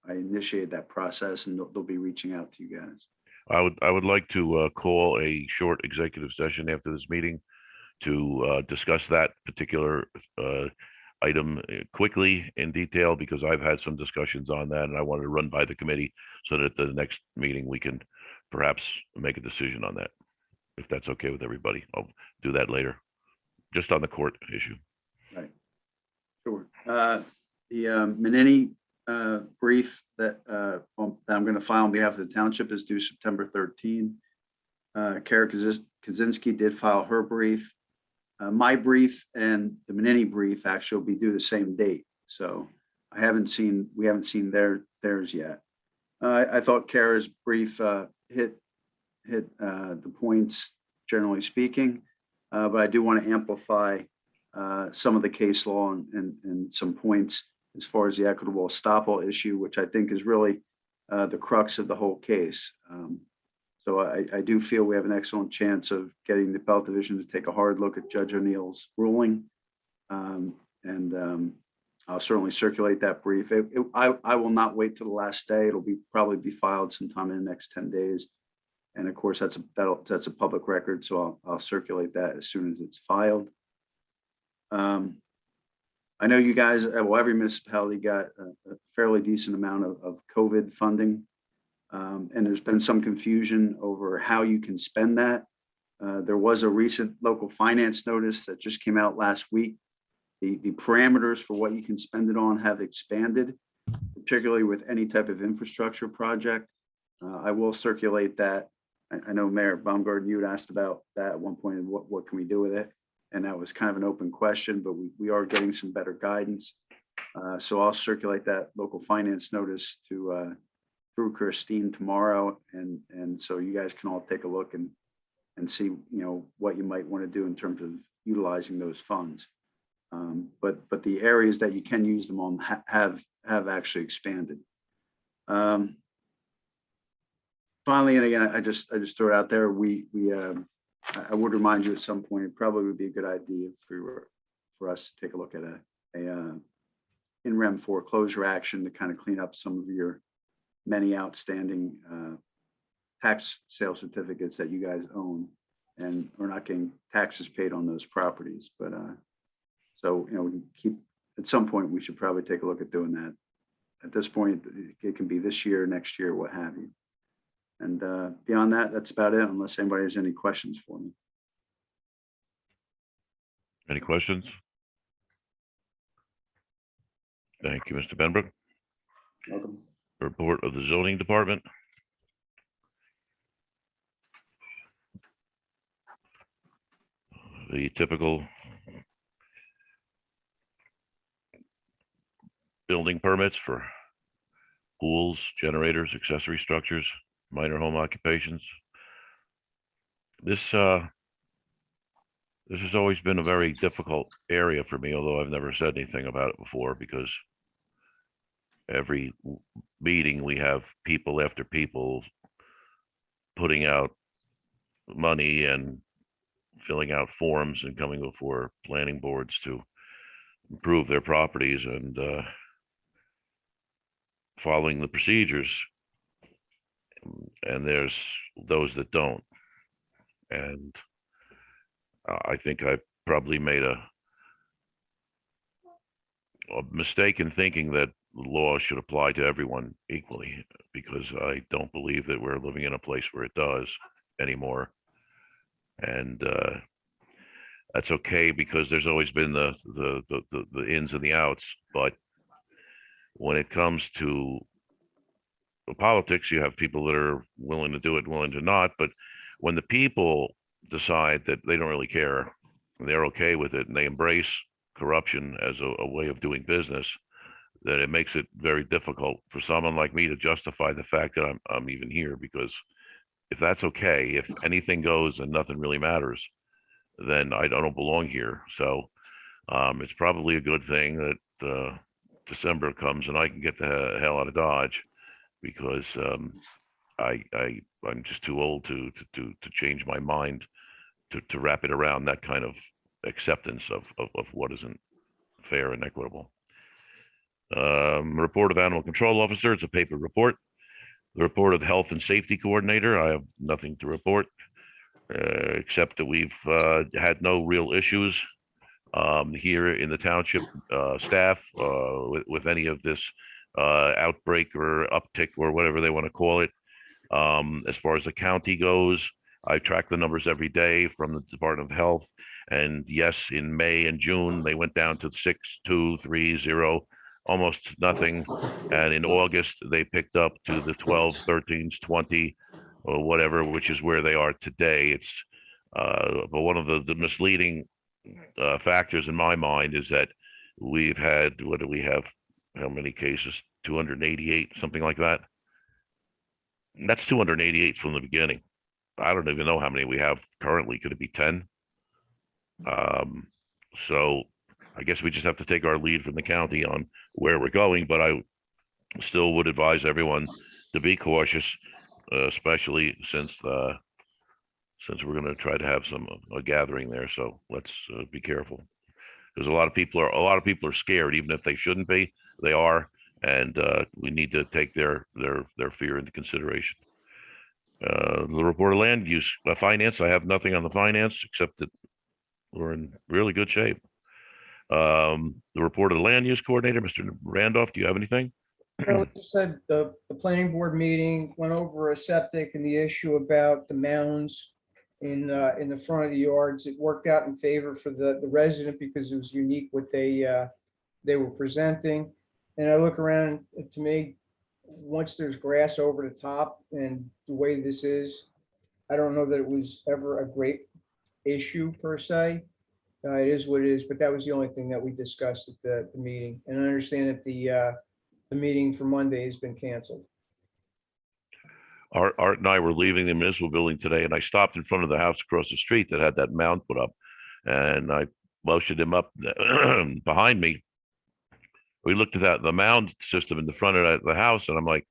Speaker 6: I initiated that process, and they'll be reaching out to you guys.
Speaker 2: I would like to call a short executive session after this meeting to discuss that particular item quickly in detail, because I've had some discussions on that, and I want to run by the committee so that at the next meeting we can perhaps make a decision on that. If that's okay with everybody, I'll do that later, just on the court issue.
Speaker 6: Right. Sure. The Menini brief that I'm going to file on behalf of the township is due September 13. Kara Kaczynski did file her brief. My brief and the Menini brief actually will be due the same date. So we haven't seen theirs yet. I thought Kara's brief hit the points, generally speaking, but I do want to amplify some of the case law and some points as far as the equitable estoppel issue, which I think is really the crux of the whole case. So I do feel we have an excellent chance of getting the appellate division to take a hard look at Judge O'Neill's ruling. I'll certainly circulate that brief. I will not wait till the last day. It'll probably be filed sometime in the next 10 days. And of course, that's a public record, so I'll circulate that as soon as it's filed. I know you guys, every municipality got a fairly decent amount of COVID funding. And there's been some confusion over how you can spend that. There was a recent local finance notice that just came out last week. The parameters for what you can spend it on have expanded, particularly with any type of infrastructure project. I will circulate that. I know Mayor Baumgarten, you had asked about that at one point, and what can we do with it? And that was kind of an open question, but we are getting some better guidance. So I'll circulate that local finance notice through Christine tomorrow, and so you guys can all take a look and see what you might want to do in terms of utilizing those funds. But the areas that you can use them on have actually expanded. Finally, and again, I just throw it out there. I would remind you at some point, it probably would be a good idea for us to take a look at a in rem foreclosure action to kind of clean up some of your many outstanding tax sale certificates that you guys own. and we're not getting taxes paid on those properties. But, so, we can keep, at some point, we should probably take a look at doing that. At this point, it can be this year, next year, what have you. And beyond that, that's about it, unless anybody has any questions for me.
Speaker 2: Any questions? Thank you, Mr. Benbrook.
Speaker 6: Welcome.
Speaker 2: Report of the zoning department. The typical building permits for pools, generators, accessory structures, minor home occupations. This has always been a very difficult area for me, although I've never said anything about it before, because every meeting we have people after people putting out money and filling out forms and coming before planning boards to improve their properties and following the procedures. And there's those that don't. And I think I probably made a mistake in thinking that the law should apply to everyone equally, because I don't believe that we're living in a place where it does anymore. And that's okay, because there's always been the ins and the outs. But when it comes to politics, you have people that are willing to do it, willing to not. But when the people decide that they don't really care, and they're okay with it, and they embrace corruption as a way of doing business, then it makes it very difficult for someone like me to justify the fact that I'm even here. Because if that's okay, if anything goes and nothing really matters, then I don't belong here. So it's probably a good thing that December comes and I can get the hell out of Dodge, because I'm just too old to change my mind to wrap it around that kind of acceptance of what isn't fair and equitable. Report of animal control officer, it's a paper report. The report of health and safety coordinator, I have nothing to report, except that we've had no real issues here in the township staff with any of this outbreak or uptick or whatever they want to call it. As far as the county goes, I track the numbers every day from the Department of Health. And yes, in May and June, they went down to 6, 2, 3, 0, almost nothing. And in August, they picked up to the 12, 13s, 20, or whatever, which is where they are today. It's but one of the misleading factors in my mind is that we've had, what do we have? How many cases? 288, something like that. And that's 288 from the beginning. I don't even know how many we have currently. Could it be 10? So I guess we just have to take our lead from the county on where we're going, but I still would advise everyone to be cautious, especially since we're going to try to have a gathering there. So let's be careful, because a lot of people are scared, even if they shouldn't be. They are, and we need to take their fear into consideration. The report of land use finance, I have nothing on the finance except that we're in really good shape. The report of the land use coordinator, Mr. Randolph, do you have anything?
Speaker 1: Well, just said the planning board meeting went over a septic and the issue about the mounds in the front of the yards. It worked out in favor for the resident because it was unique what they were presenting. And I look around, to me, once there's grass over the top and the way this is, I don't know that it was ever a great issue per se. It is what it is, but that was the only thing that we discussed at the meeting. And I understand that the meeting for Monday has been canceled.
Speaker 2: Art and I were leaving the municipal building today, and I stopped in front of the house across the street that had that mound put up, and I motioned him up behind me. We looked at the mound system in the front of the house, and I'm like,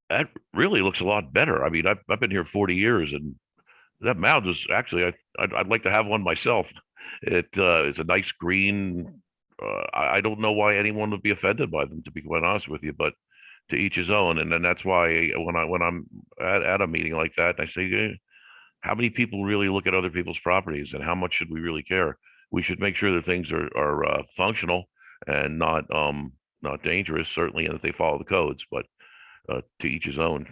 Speaker 2: that really looks a lot better. I mean, I've been here 40 years, and that mound is actually, I'd like to have one myself. It's a nice green. I don't know why anyone would be offended by them, to be quite honest with you, but to each his own. And then that's why when I'm at a meeting like that, I say, how many people really look at other people's properties, and how much should we really care? We should make sure that things are functional and not dangerous, certainly, and that they follow the codes, but to each his own.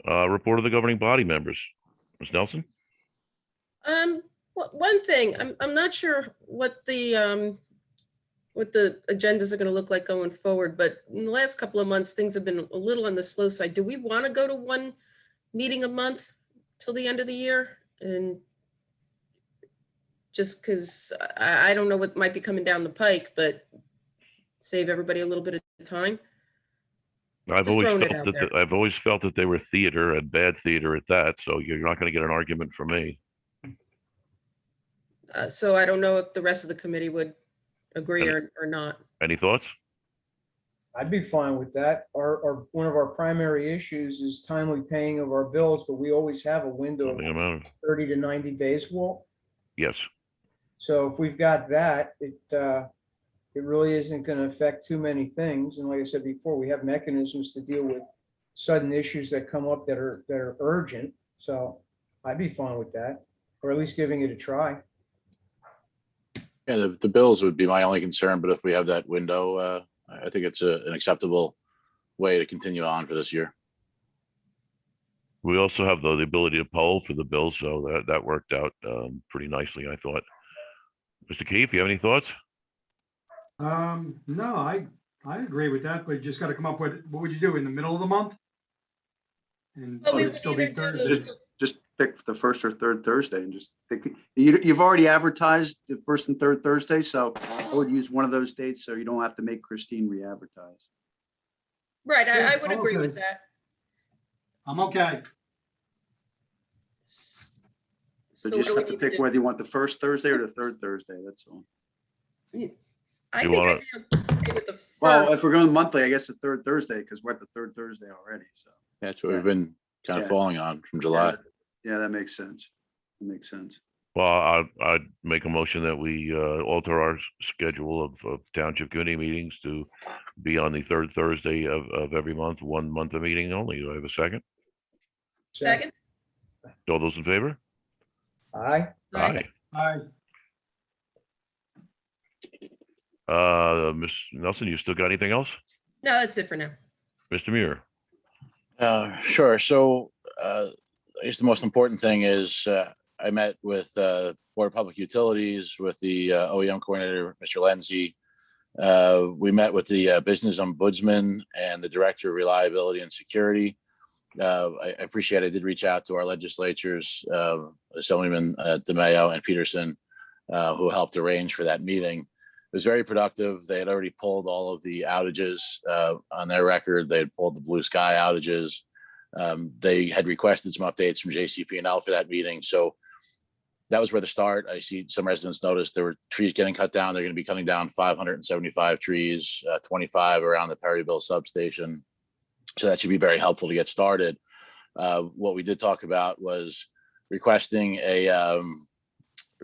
Speaker 2: Report of the governing body members. Ms. Nelson?
Speaker 5: One thing, I'm not sure what the agendas are gonna look like going forward, but in the last couple of months, things have been a little on the slow side. Do we want to go to one meeting a month till the end of the year? And just because I don't know what might be coming down the pike, but save everybody a little bit of time. Just throwing it out there.
Speaker 2: I've always felt that they were theater, and bad theater at that, so you're not going to get an argument from me.
Speaker 5: So I don't know if the rest of the committee would agree or not.
Speaker 2: Any thoughts?
Speaker 1: I'd be fine with that. One of our primary issues is timely paying of our bills, but we always have a window of
Speaker 2: Nothing about it.
Speaker 1: 30 to 90 days, Walt.
Speaker 2: Yes.
Speaker 1: So if we've got that, it really isn't going to affect too many things. And like I said before, we have mechanisms to deal with sudden issues that come up that are urgent. So I'd be fine with that, or at least giving it a try.
Speaker 4: Yeah, the bills would be my only concern, but if we have that window, I think it's an acceptable way to continue on for this year.
Speaker 2: We also have the ability to poll for the bills, so that worked out pretty nicely, I thought. Mr. Keefe, you have any thoughts?
Speaker 7: No, I agree with that, but you just got to come up with, what would you do in the middle of the month? And
Speaker 5: Well, we
Speaker 7: would it
Speaker 5: would
Speaker 7: still be
Speaker 5: either do
Speaker 7: Thursday?
Speaker 5: the,
Speaker 6: Just pick the first or third Thursday and just pick, you've already advertised the first and third Thursday, so I would use one of those dates so you don't have to make Christine re-advertise.
Speaker 5: right,
Speaker 7: Yeah,
Speaker 5: I would
Speaker 7: I'm
Speaker 5: agree
Speaker 7: okay.
Speaker 5: with that.
Speaker 7: I'm okay.
Speaker 6: So
Speaker 5: So
Speaker 6: you
Speaker 5: what
Speaker 6: just
Speaker 5: do
Speaker 6: have
Speaker 5: we
Speaker 6: to
Speaker 5: need to
Speaker 6: pick
Speaker 5: do?
Speaker 6: whether you want the first Thursday or the third Thursday, that's all.
Speaker 5: I
Speaker 2: You
Speaker 5: think
Speaker 2: wanna-
Speaker 5: I'd be okay with the
Speaker 6: Well,
Speaker 5: first.
Speaker 6: if we're going monthly, I guess the third Thursday, because we're at the third Thursday already, so.
Speaker 4: That's what we've been kind of
Speaker 6: Yeah.
Speaker 4: falling on from July.
Speaker 6: Yeah, that makes sense. That makes sense.
Speaker 2: Well, I'd make a motion that we alter our schedule of township committee meetings to be on the third Thursday of every month, 1 month of meeting only. Do I have a second?
Speaker 5: Second?
Speaker 2: All those in favor?
Speaker 1: Aye.
Speaker 5: Aye.
Speaker 7: Aye.
Speaker 2: Ms. Nelson, you still got anything else?
Speaker 5: No, that's it for now.
Speaker 2: Mr. Muir?
Speaker 4: Sure. So I guess the most important thing is I met with Board of Public Utilities, with the OEM coordinator, Mr. Lenzi. We met with the business ombudsman and the director of reliability and security. I appreciate I did reach out to our legislatures, Assemblyman DeMayo and Peterson, who helped arrange for that meeting. It was very productive. They had already pulled all of the outages on their record. They had pulled the blue sky outages. They had requested some updates from JCP&L for that meeting. So that was where the start. I see some residents noticed there were trees getting cut down. They're going to be cutting down 575 trees, 25 around the Perryville substation. So that should be very helpful to get started. What we did talk about was requesting a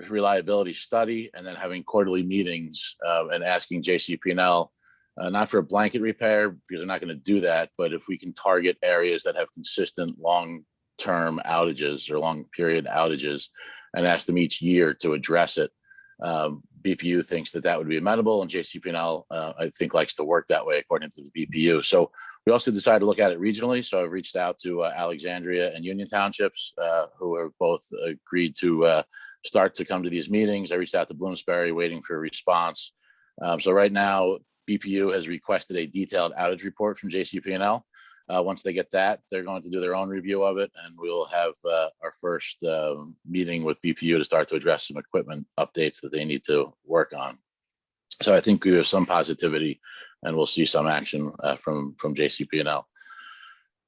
Speaker 4: reliability study and then having quarterly meetings and asking JCP&L, not for a blanket repair, because they're not going to do that, but if we can target areas that have consistent long-term outages or long period outages and ask them each year to address it. BPU thinks that would be amenable, and JCP&L, I think, likes to work that way according to the BPU. So we also decided to look at it regionally. So I reached out to Alexandria and Union Townships, who have both agreed to start to come to these meetings. I reached out to Bloomsbury, waiting for a response. So right now, BPU has requested a detailed outage report from JCP&L. Once they get that, they're going to do their own review of it, and we will have our first meeting with BPU to start to address some equipment updates that they need to work on. So I think we have some positivity, and we'll see some action from JCP&L.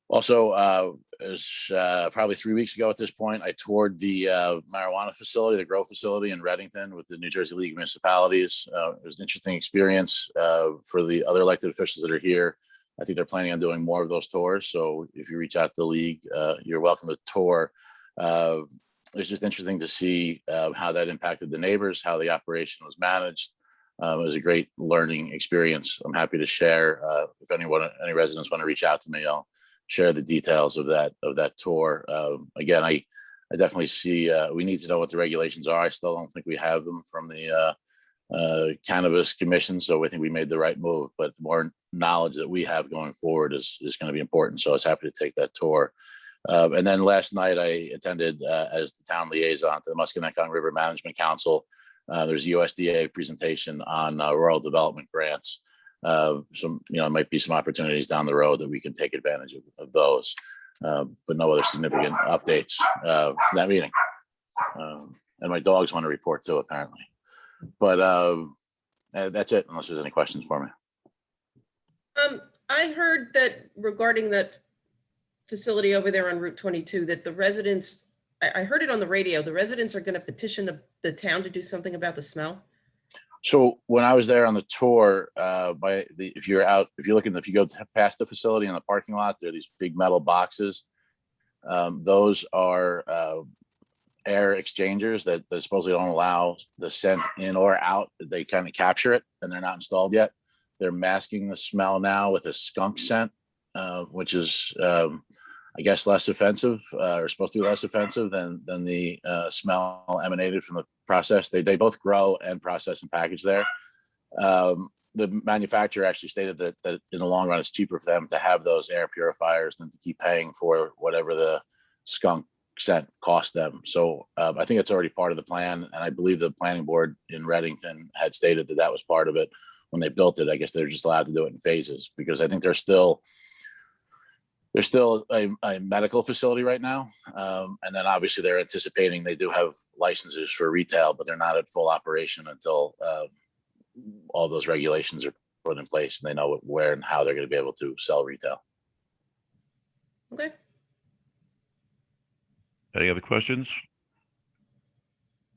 Speaker 4: Also, it was probably 3 weeks ago at this point, I toured the marijuana facility, the grow facility in Reddington with the New Jersey League of Municipalities. It was an interesting experience for the other elected officials that are here. I think they're planning on doing more of those tours. So if you reach out to the league, you're welcome to tour. It's just interesting to see how that impacted the neighbors, how the operation was managed. It was a great learning experience. I'm happy to share. If any residents want to reach out to me, I'll share the details of that tour. Again, I definitely see, we need to know what the regulations are. I still don't think we have them from the Cannabis Commission, so I think we made the right move, but the more knowledge that we have going forward is going to be important. So I was happy to take that tour. And then last night I attended as the town liaison to the Musconetcong River Management Council. There's a USDA presentation on rural development grants. Some, might be some opportunities down the road that we can take advantage of those, but no other significant updates from that meeting. And my dogs want to report too, apparently. But that's it, unless there's any questions for me.
Speaker 5: I heard that regarding that facility over there on Route 22, that the residents, I heard it on the radio, the residents are going to petition the town to do something about the smell.
Speaker 4: So when I was there on the tour, if you go past the facility in the parking lot, there are these big metal boxes. Those are air exchangers that supposedly don't allow the scent in or out. They kind of capture it, and they're not installed yet. They're masking the smell now with a skunk scent, which is, I guess, less offensive, or supposed to be less offensive than the smell emanated from the process. They both grow and process and package there. The manufacturer actually stated that in the long run, it's cheaper for them to have those air purifiers than to keep paying for whatever the skunk scent cost them. So I think it's already part of the plan, and I believe the planning board in Reddington had stated that was part of it when they built it. I guess they're just allowed to do it in phases, because I think there's still a medical facility right now, and then obviously they're anticipating they do have licenses for retail, but they're not at full operation until all those regulations are put in place and they know where and how they're going to be able to sell retail.
Speaker 5: Okay.
Speaker 2: Any other questions?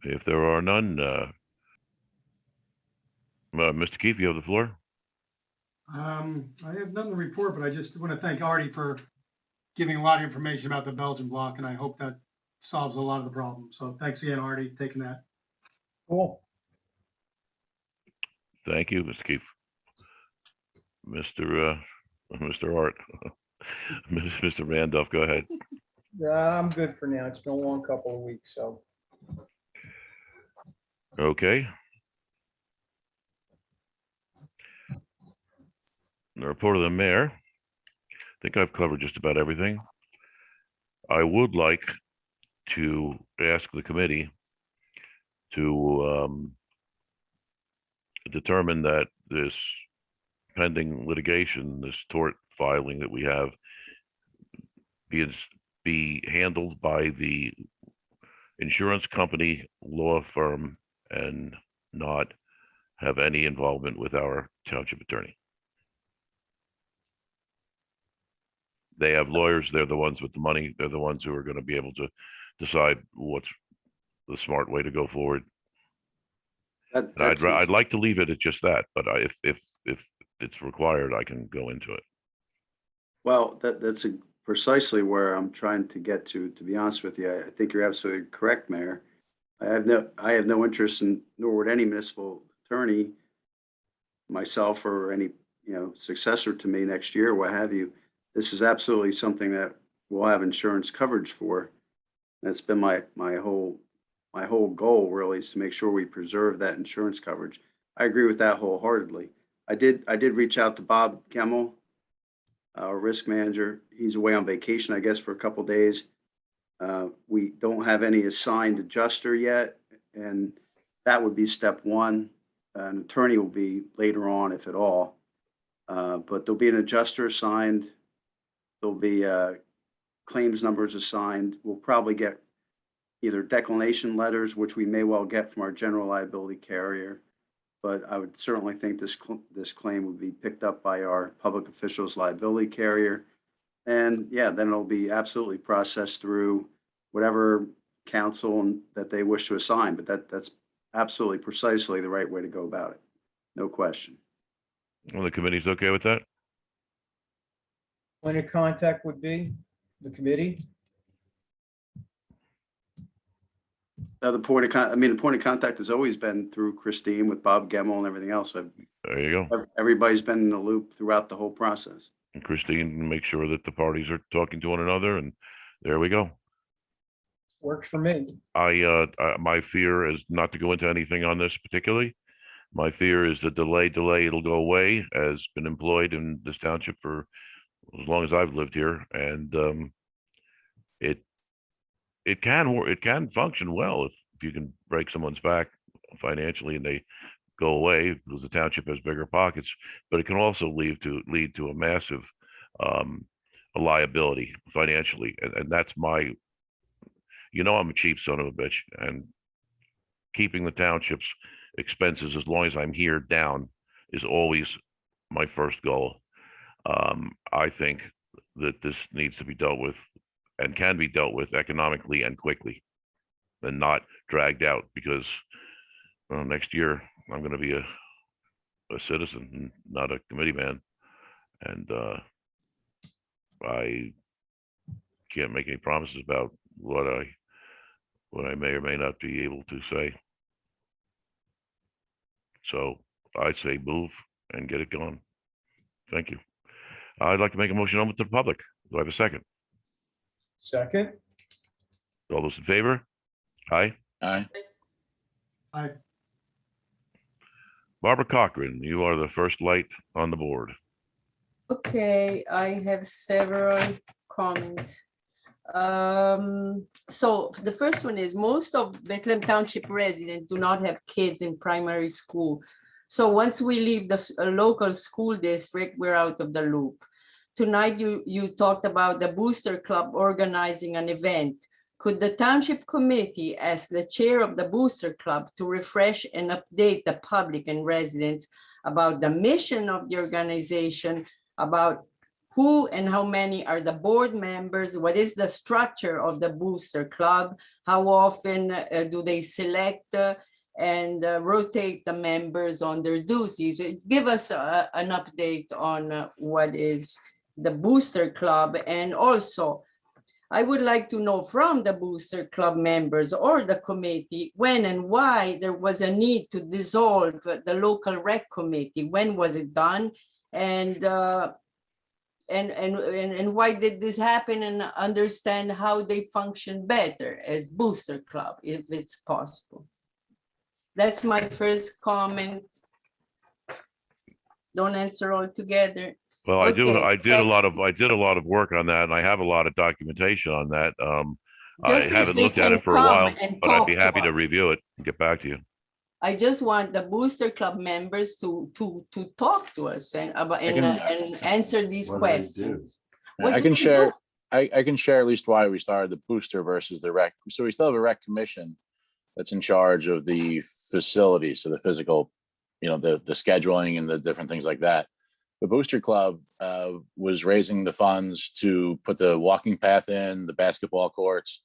Speaker 2: If there are none, Mr. Keefe, you have the floor.
Speaker 7: I have nothing to report, but I just want to thank Artie for giving a lot of information about the Belgian block, and I hope that solves a lot of the problems. So thanks again, Artie, taking that.
Speaker 1: Cool.
Speaker 2: Thank you, Mr. Keefe. Mr. Art, Mr. Randolph, go ahead.
Speaker 1: I'm good for now. It's been a long couple of weeks, so.
Speaker 2: Okay. The report of the mayor. I think I've covered just about everything. I would like to ask the committee to determine that this pending litigation, this tort filing that we have, be handled by the insurance company law firm and not have any involvement with our township attorney. They have lawyers. They're the ones with the money. They're the ones who are going to be able to decide what's the smart way to go forward. I'd like to leave it at just that, but if it's required, I can go into it.
Speaker 6: Well, that's precisely where I'm trying to get to be honest with you. I think you're absolutely correct, Mayor. I have no interest in, nor would any municipal attorney, myself or any, successor to me next year, what have you. This is absolutely something that we'll have insurance coverage for. That's been my whole goal, really, is to make sure we preserve that insurance coverage. I agree with that wholeheartedly. I did reach out to Bob Gemmell, our risk manager. He's away on vacation, I guess, for a couple of days. We don't have any assigned adjuster yet, and that would be step one. An attorney will be later on, if at all. But there'll be an adjuster assigned. There'll be claims numbers assigned. We'll probably get either declination letters, which we may well get from our general liability carrier. But I would certainly think this claim would be picked up by our public officials liability carrier. And yeah, then it'll be absolutely processed through whatever counsel that they wish to assign. But that's absolutely precisely the right way to go about it. No question.
Speaker 2: Well, the committee's okay with that?
Speaker 1: Point of contact would be the committee.
Speaker 6: The point of contact has always been through Christine with Bob Gemmell and everything else. So
Speaker 2: There you go.
Speaker 6: everybody's been in the loop throughout the whole process.
Speaker 2: And Christine, make sure that the parties are talking to one another, and there we go.
Speaker 1: Works for me.
Speaker 2: My fear is not to go into anything on this particularly. My fear is the delay, it'll go away, has been employed in this township for as long as I've lived here, and it can function well if you can break someone's back financially and they go away because the township has bigger pockets, but it can also lead to a massive a liability financially, and that's my, I'm a cheap son of a bitch, and keeping the township's expenses as long as I'm here down is always my first goal. I think that this needs to be dealt with and can be dealt with economically and quickly and not dragged out because next year I'm going to be a citizen, not a committee man. And I can't make any promises about what I may or may not be able to say. So I'd say move and get it going. Thank you. I'd like to make a motion open to the public. Do I have a second?
Speaker 1: Second,
Speaker 2: All those in favor? Aye.
Speaker 4: Aye.
Speaker 7: I,
Speaker 2: Barbara Cochran, you are the first light on the board.
Speaker 9: Okay, I have several comments. So the first one is most of Bethlehem Township residents do not have kids in primary school. So once we leave the local school district, we're out of the loop. Tonight, you talked about the Booster Club organizing an event. Could the Township Committee ask the chair of the Booster Club to refresh and update the public and residents about the mission of the organization, about who and how many are the board members, what is the structure of the Booster Club, how often do they select and rotate the members on their duties? Give us an update on what is the Booster Club. And also, I would like to know from the Booster Club members or the committee when and why there was a need to dissolve the local rec committee. When was it done? And why did this happen, and understand how they function better as Booster Club, if it's possible. That's my first comment. Don't answer all together.
Speaker 2: Well, I did
Speaker 9: Okay,
Speaker 2: a lot of work on that, and I have a lot of documentation on that. I
Speaker 9: Just if
Speaker 2: haven't
Speaker 9: they
Speaker 2: looked at
Speaker 9: can
Speaker 2: it for a
Speaker 9: come
Speaker 2: while,
Speaker 9: and
Speaker 2: but I'd be
Speaker 9: talk to
Speaker 2: happy to
Speaker 9: us.
Speaker 2: review it and get back to you.
Speaker 9: I just want the Booster Club members to talk to us and about and answer these questions. What
Speaker 4: I
Speaker 9: do
Speaker 4: can
Speaker 9: we
Speaker 4: share,
Speaker 9: do?
Speaker 4: I can share at least why we started the booster versus the rec. So we still have a rec commission that's in charge of the facilities, so the physical, the scheduling and the different things like that. The Booster Club was raising the funds to put the walking path in, the basketball courts.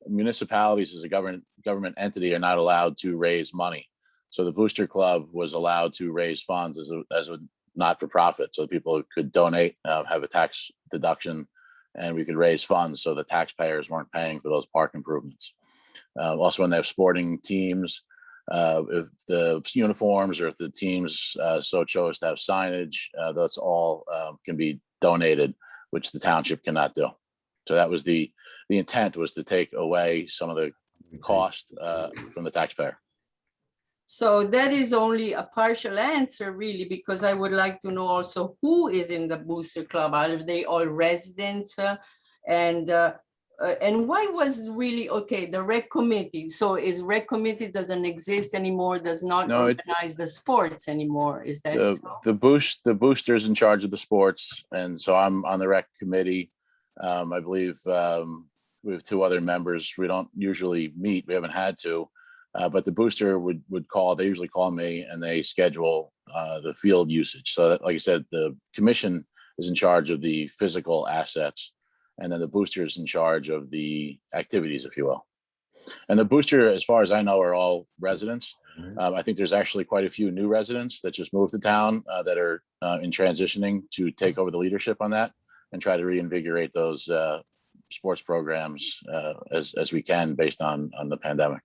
Speaker 4: Municipalities as a government entity are not allowed to raise money. So the Booster Club was allowed to raise funds as a not-for-profit, so people could donate, have a tax deduction, and we could raise funds so the taxpayers weren't paying for those park improvements. Also, when they have sporting teams, if the uniforms or if the teams so chose to have signage, that's all can be donated, which the township cannot do. So that was the intent, was to take away some of the cost from the taxpayer.
Speaker 9: So that is only a partial answer, really, because I would like to know also who is in the Booster Club. Are they all residents? And why was really, okay, the rec committee? So is rec committee doesn't exist anymore, does not organize the sports anymore? Is that so?
Speaker 4: The booster is in charge of the sports, and so I'm on the rec committee. I believe we have two other members. We don't usually meet. We haven't had to. But the booster would call, they usually call me and they schedule the field usage. So that, like I said, the commission is in charge of the physical assets, and then the booster is in charge of the activities, if you will. And the booster, as far as I know, are all residents. I think there's actually quite a few new residents that just moved to town that are in transitioning to take over the leadership on that and try to reinvigorate those sports programs as we can based on the pandemic.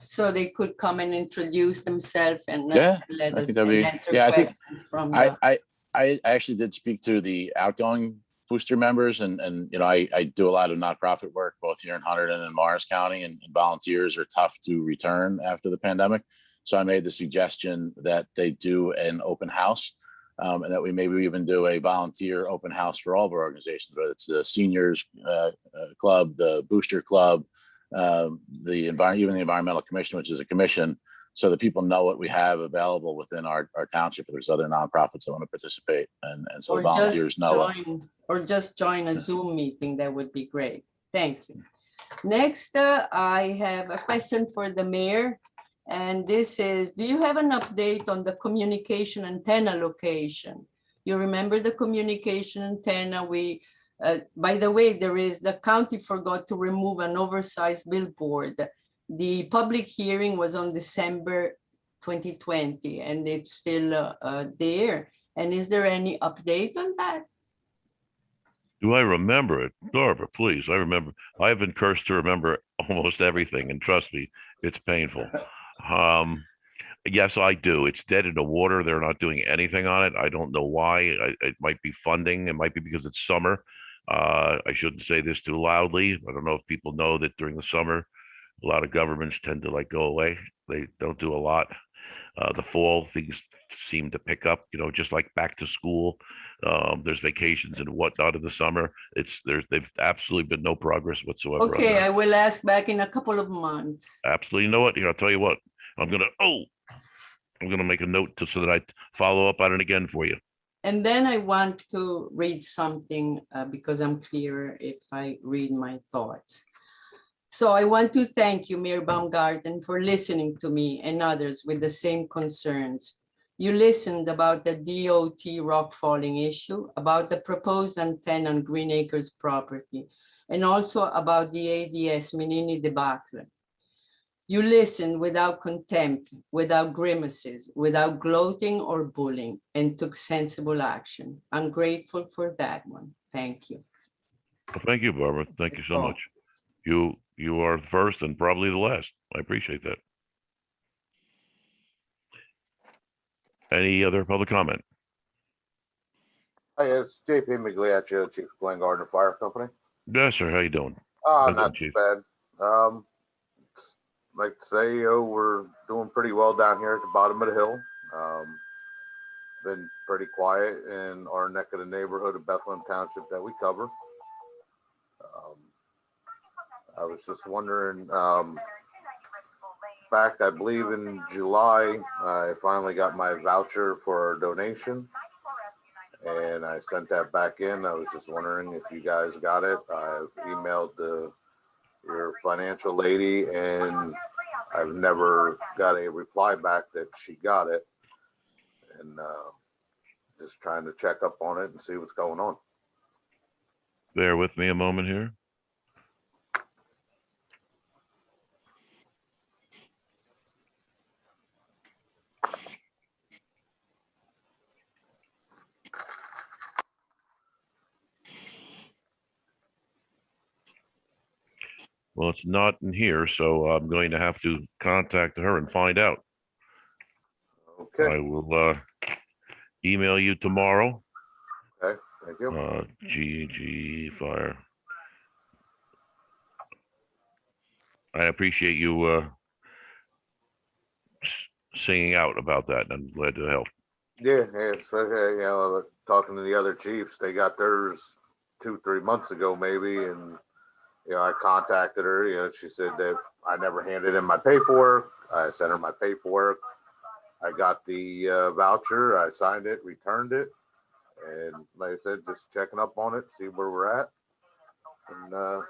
Speaker 9: So they could come and introduce themselves and
Speaker 4: Yeah,
Speaker 9: let
Speaker 4: I
Speaker 9: us
Speaker 4: think that'd be,
Speaker 9: answer
Speaker 4: yeah, I think
Speaker 9: questions from
Speaker 4: I actually did speak to the outgoing booster members, and I do a lot of nonprofit work both here in Hunterdon and Morris County, and volunteers are tough to return after the pandemic. So I made the suggestion that they do an open house, and that we maybe even do a volunteer open house for all of our organizations, whether it's the seniors club, the booster club, even the environmental commission, which is a commission, so that people know what we have available within our township. If there's other nonprofits that want to participate, and so
Speaker 9: Or
Speaker 4: volunteers
Speaker 9: just
Speaker 4: know.
Speaker 9: join a Zoom meeting, that would be great. Thank you. Next, I have a question for the mayor. And this is, do you have an update on the communication antenna location? You remember the communication antenna? By the way, the county forgot to remove an oversized billboard. The public hearing was on December 2020, and it's still there. And is there any update on that?
Speaker 2: Do I remember it? Barbara, please. I remember. I've been cursed to remember almost everything, and trust me, it's painful. Yes, I do. It's dead in the water. They're not doing anything on it. I don't know why. It might be funding. It might be because it's summer. I shouldn't say this too loudly. I don't know if people know that during the summer, a lot of governments tend to go away. They don't do a lot. The fall, things seem to pick up, just like back to school. There's vacations and whatnot in the summer. They've absolutely been no progress whatsoever.
Speaker 9: Okay, I will ask back in a couple of months.
Speaker 2: Absolutely. You know what? I'll tell you what. I'm gonna make a note so that I follow up on it again for you.
Speaker 9: And then I want to read something because I'm clearer if I read my thoughts. So I want to thank you, Mayor Baumgarten, for listening to me and others with the same concerns. You listened about the DOT rock falling issue, about the proposed antenna on Green Acres property, and also about the ADS Menini debacle. You listened without contempt, without grimaces, without gloating or bullying, and took sensible action. I'm grateful for that one. Thank you.
Speaker 2: Well, thank you, Barbara. Thank you so much. You are the first and probably the last. I appreciate that. Any other public comment?
Speaker 10: Hi, it's JP Migliaccio, Chief of Glen Gardner Fire Company.
Speaker 2: Yes, sir. How you doing? How you
Speaker 10: Not
Speaker 2: doing,
Speaker 10: too
Speaker 2: Chief?
Speaker 10: bad. Like to say, we're doing pretty well down here at the bottom of the hill. Been pretty quiet in our neck of the neighborhood of Bethlehem Township that we cover. I was just wondering, back, I believe in July, I finally got my voucher for a donation, and I sent that back in. I was just wondering if you guys got it. I've emailed your financial lady, and I've never got a reply back that she got it, and just trying to check up on it and see what's going on.
Speaker 2: Bear with me a moment here. Well, it's not in here, so I'm going to have to contact her and find out.
Speaker 10: Okay.
Speaker 2: I will email you tomorrow.
Speaker 10: Okay, thank you.
Speaker 2: GG Fire. I appreciate you singing out about that. I'm glad to help.
Speaker 10: Yeah, it's okay. Talking to the other chiefs, they got theirs 2-3 months ago, maybe, and I contacted her. She said that I never handed in my paperwork. I sent her my paperwork. I got the voucher. I signed it, returned it, and like I said, just checking up on it, see where we're at. And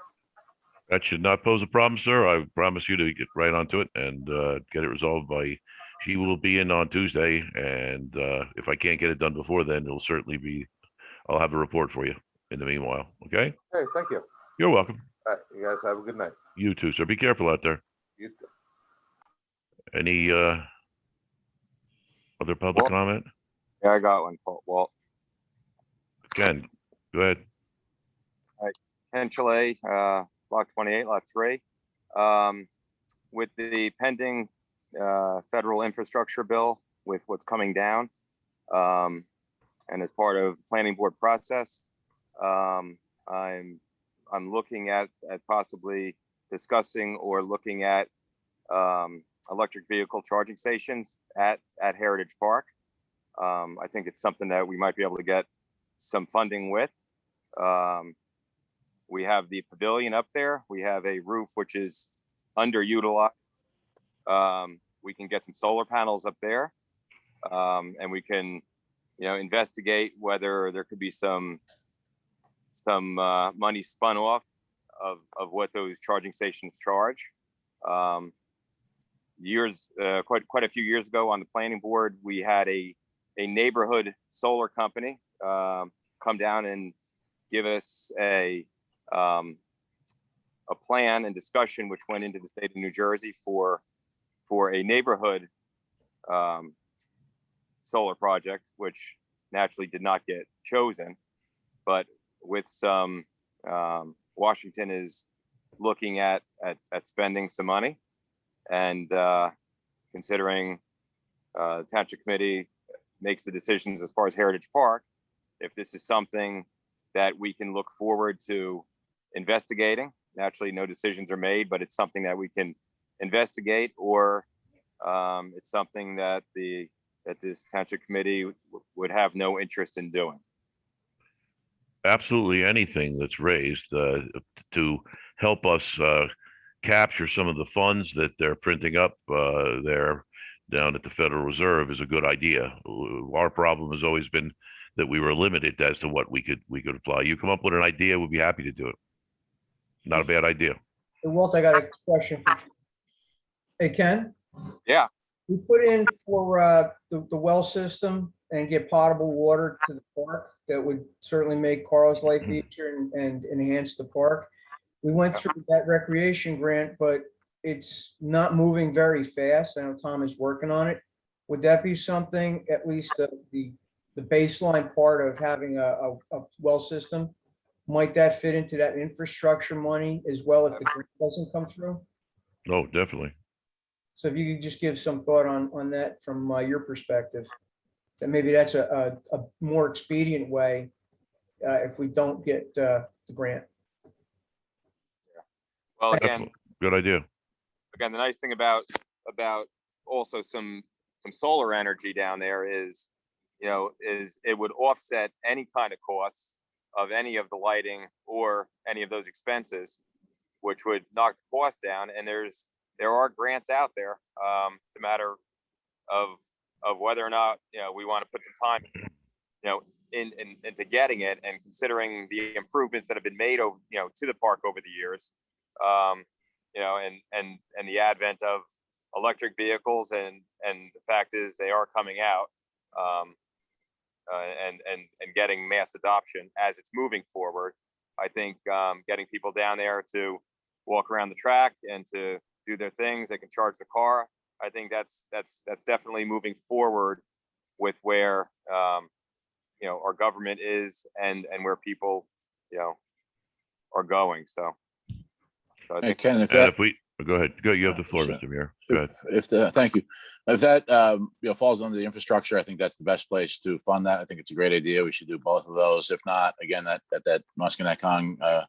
Speaker 2: That should not pose a problem, sir. I promise you to get right onto it and get it resolved by. She will be in on Tuesday, and if I can't get it done before then, it'll certainly be. I'll have a report for you in the meanwhile. Okay.
Speaker 10: hey, thank you.
Speaker 2: You're welcome.
Speaker 10: All right, you guys have a good night.
Speaker 2: You too, sir. Be careful out there.
Speaker 10: You too.
Speaker 2: Any other public comment?
Speaker 11: Yeah, I got one, Walt.
Speaker 2: Ken, go ahead.
Speaker 11: Ken Chalet, Block 28, Lot 3. With the pending federal infrastructure bill, with what's coming down, and as part of planning board process, I'm looking at possibly discussing or looking at electric vehicle charging stations at Heritage Park. I think it's something that we might be able to get some funding with. We have the pavilion up there. We have a roof which is underutilized. We can get some solar panels up there, and we can, investigate whether there could be some money spun off of what those charging stations charge. Quite a few years ago on the planning board, we had a neighborhood solar company come down and give us a plan and discussion which went into the state of New Jersey for a neighborhood solar project, which naturally did not get chosen, but with some Washington is looking at spending some money, and considering the Township Committee makes the decisions as far as Heritage Park, if this is something that we can look forward to investigating. Naturally, no decisions are made, but it's something that we can investigate, or it's something that this Township Committee would have no interest in doing.
Speaker 2: Absolutely anything that's raised to help us capture some of the funds that they're printing up there down at the Federal Reserve is a good idea. Our problem has always been that we were limited as to what we could apply. You come up with an idea, we'll be happy to do it. Not a bad idea.
Speaker 1: Hey, Walt, I got a question for you. Hey, Ken?
Speaker 11: Yeah.
Speaker 1: We put in for the well system and get potable water to the park. That would certainly make Carl's life easier and enhance the park. We went through that recreation grant, but it's not moving very fast. I know Tom is working on it. Would that be something, at least the baseline part of having a well system? Might that fit into that infrastructure money as well if the grant doesn't come through?
Speaker 2: Oh, definitely.
Speaker 1: So if you could just give some thought on that from your perspective, that maybe that's a more expedient way if we don't get the grant.
Speaker 11: Well, again,
Speaker 2: Good idea.
Speaker 11: the nice thing about also some solar energy down there is it would offset any kind of costs of any of the lighting or any of those expenses, which would knock the cost down. And there are grants out there. It's a matter of whether or not we want to put some time into getting it, and considering the improvements that have been made over to the park over the years, and the advent of electric vehicles, and the fact is they are coming out, and getting mass adoption as it's moving forward. I think getting people down there to walk around the track and to do their things, they can charge the car. I think that's definitely moving forward with where our government is and where people are going. So I think
Speaker 4: Ken,
Speaker 2: If we go ahead, you have the floor, Mr. Muir. Go ahead.
Speaker 4: Thank you. If that falls under the infrastructure, I think that's the best place to fund that. I think it's a great idea. We should do both of those. If not, again, that Musconetcong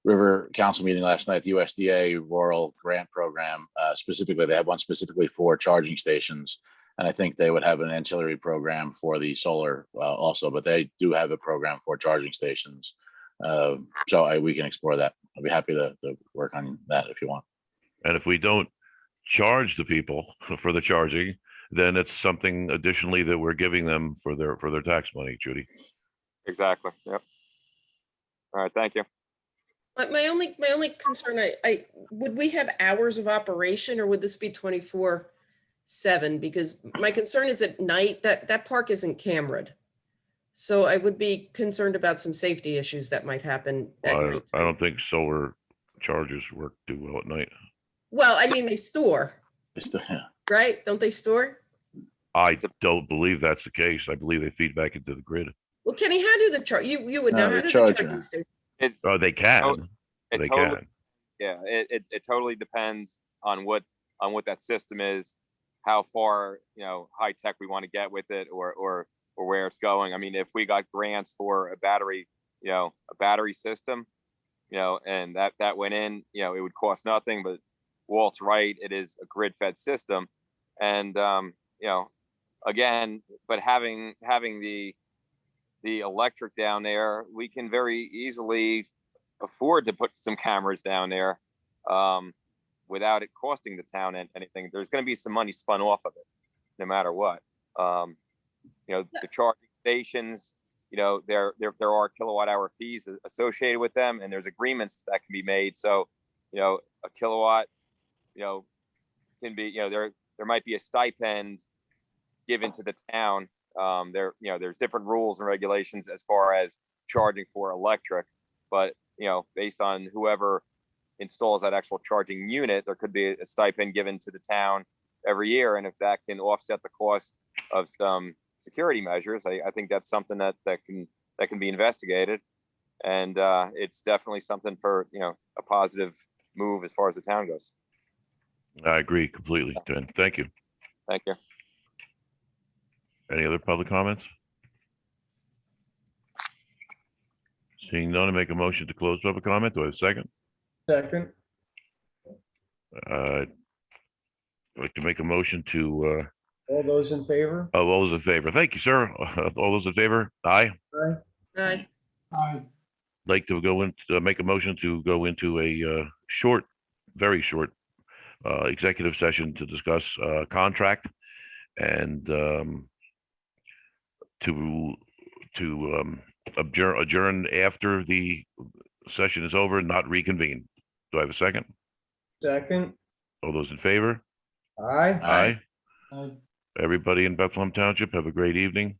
Speaker 4: River Council meeting last night, the USDA Rural Grant Program, specifically, they have one specifically for charging stations. And I think they would have an ancillary program for the solar also, but they do have a program for charging stations. So we can explore that. I'll be happy to work on that if you want.
Speaker 2: And if we don't charge the people for the charging, then it's something additionally that we're giving them for their tax money, Judy.
Speaker 11: exactly. Yep. All right. Thank you.
Speaker 5: My only concern, I would we have hours of operation, or would this be 24/7? Because my concern is at night that park isn't cameraed. So I would be concerned about some safety issues that might happen at night.
Speaker 2: I don't think solar chargers work too well at night.
Speaker 5: Well, I mean, they store,
Speaker 4: Yeah.
Speaker 5: right? Don't they store?
Speaker 2: I don't believe that's the case. I believe they feed back into the grid.
Speaker 5: Well, Kenny, how do the charge? You would know
Speaker 4: No,
Speaker 5: how
Speaker 4: the
Speaker 5: do the
Speaker 4: charger.
Speaker 5: charging stations?
Speaker 2: Oh, they can.
Speaker 11: It
Speaker 2: They
Speaker 11: totally,
Speaker 2: can.
Speaker 11: yeah, it totally depends on what that system is, how far high tech we want to get with it, or where it's going. I mean, if we got grants for a battery battery system, and that went in, it would cost nothing, but Walt's right, it is a grid fed system. And, again, but having the electric down there, we can very easily afford to put some cameras down there, without it costing the town anything. There's going to be some money spun off of it, no matter what. The charging stations, there are kilowatt hour fees associated with them, and there's agreements that can be made. So, a kilowatt, can be, there might be a stipend given to the town. There's different rules and regulations as far as charging for electric, but based on whoever installs that actual charging unit, there could be a stipend given to the town every year. And if that can offset the cost of some security measures, I think that's something that can be investigated. And it's definitely something for, a positive move as far as the town goes.
Speaker 2: I agree completely, Dan. Thank you.
Speaker 11: Thank you.
Speaker 2: Any other public comments? Seeing none, I make a motion to close public comment. Do I have a second?
Speaker 1: Second.
Speaker 2: I'd like to make a motion to,
Speaker 1: All those in favor?
Speaker 2: all those in favor. Thank you, sir. All those in favor? Aye.
Speaker 1: Aye.
Speaker 5: Aye.
Speaker 7: Aye.
Speaker 2: Like to go in, make a motion to go into a short, very short executive session to discuss contract and to adjourn after the session is over and not reconvene. Do I have a second?
Speaker 1: Second.
Speaker 2: All those in favor?
Speaker 1: Aye.
Speaker 2: Aye.
Speaker 7: Aye.
Speaker 2: Everybody in Bethlehem Township, have a great evening.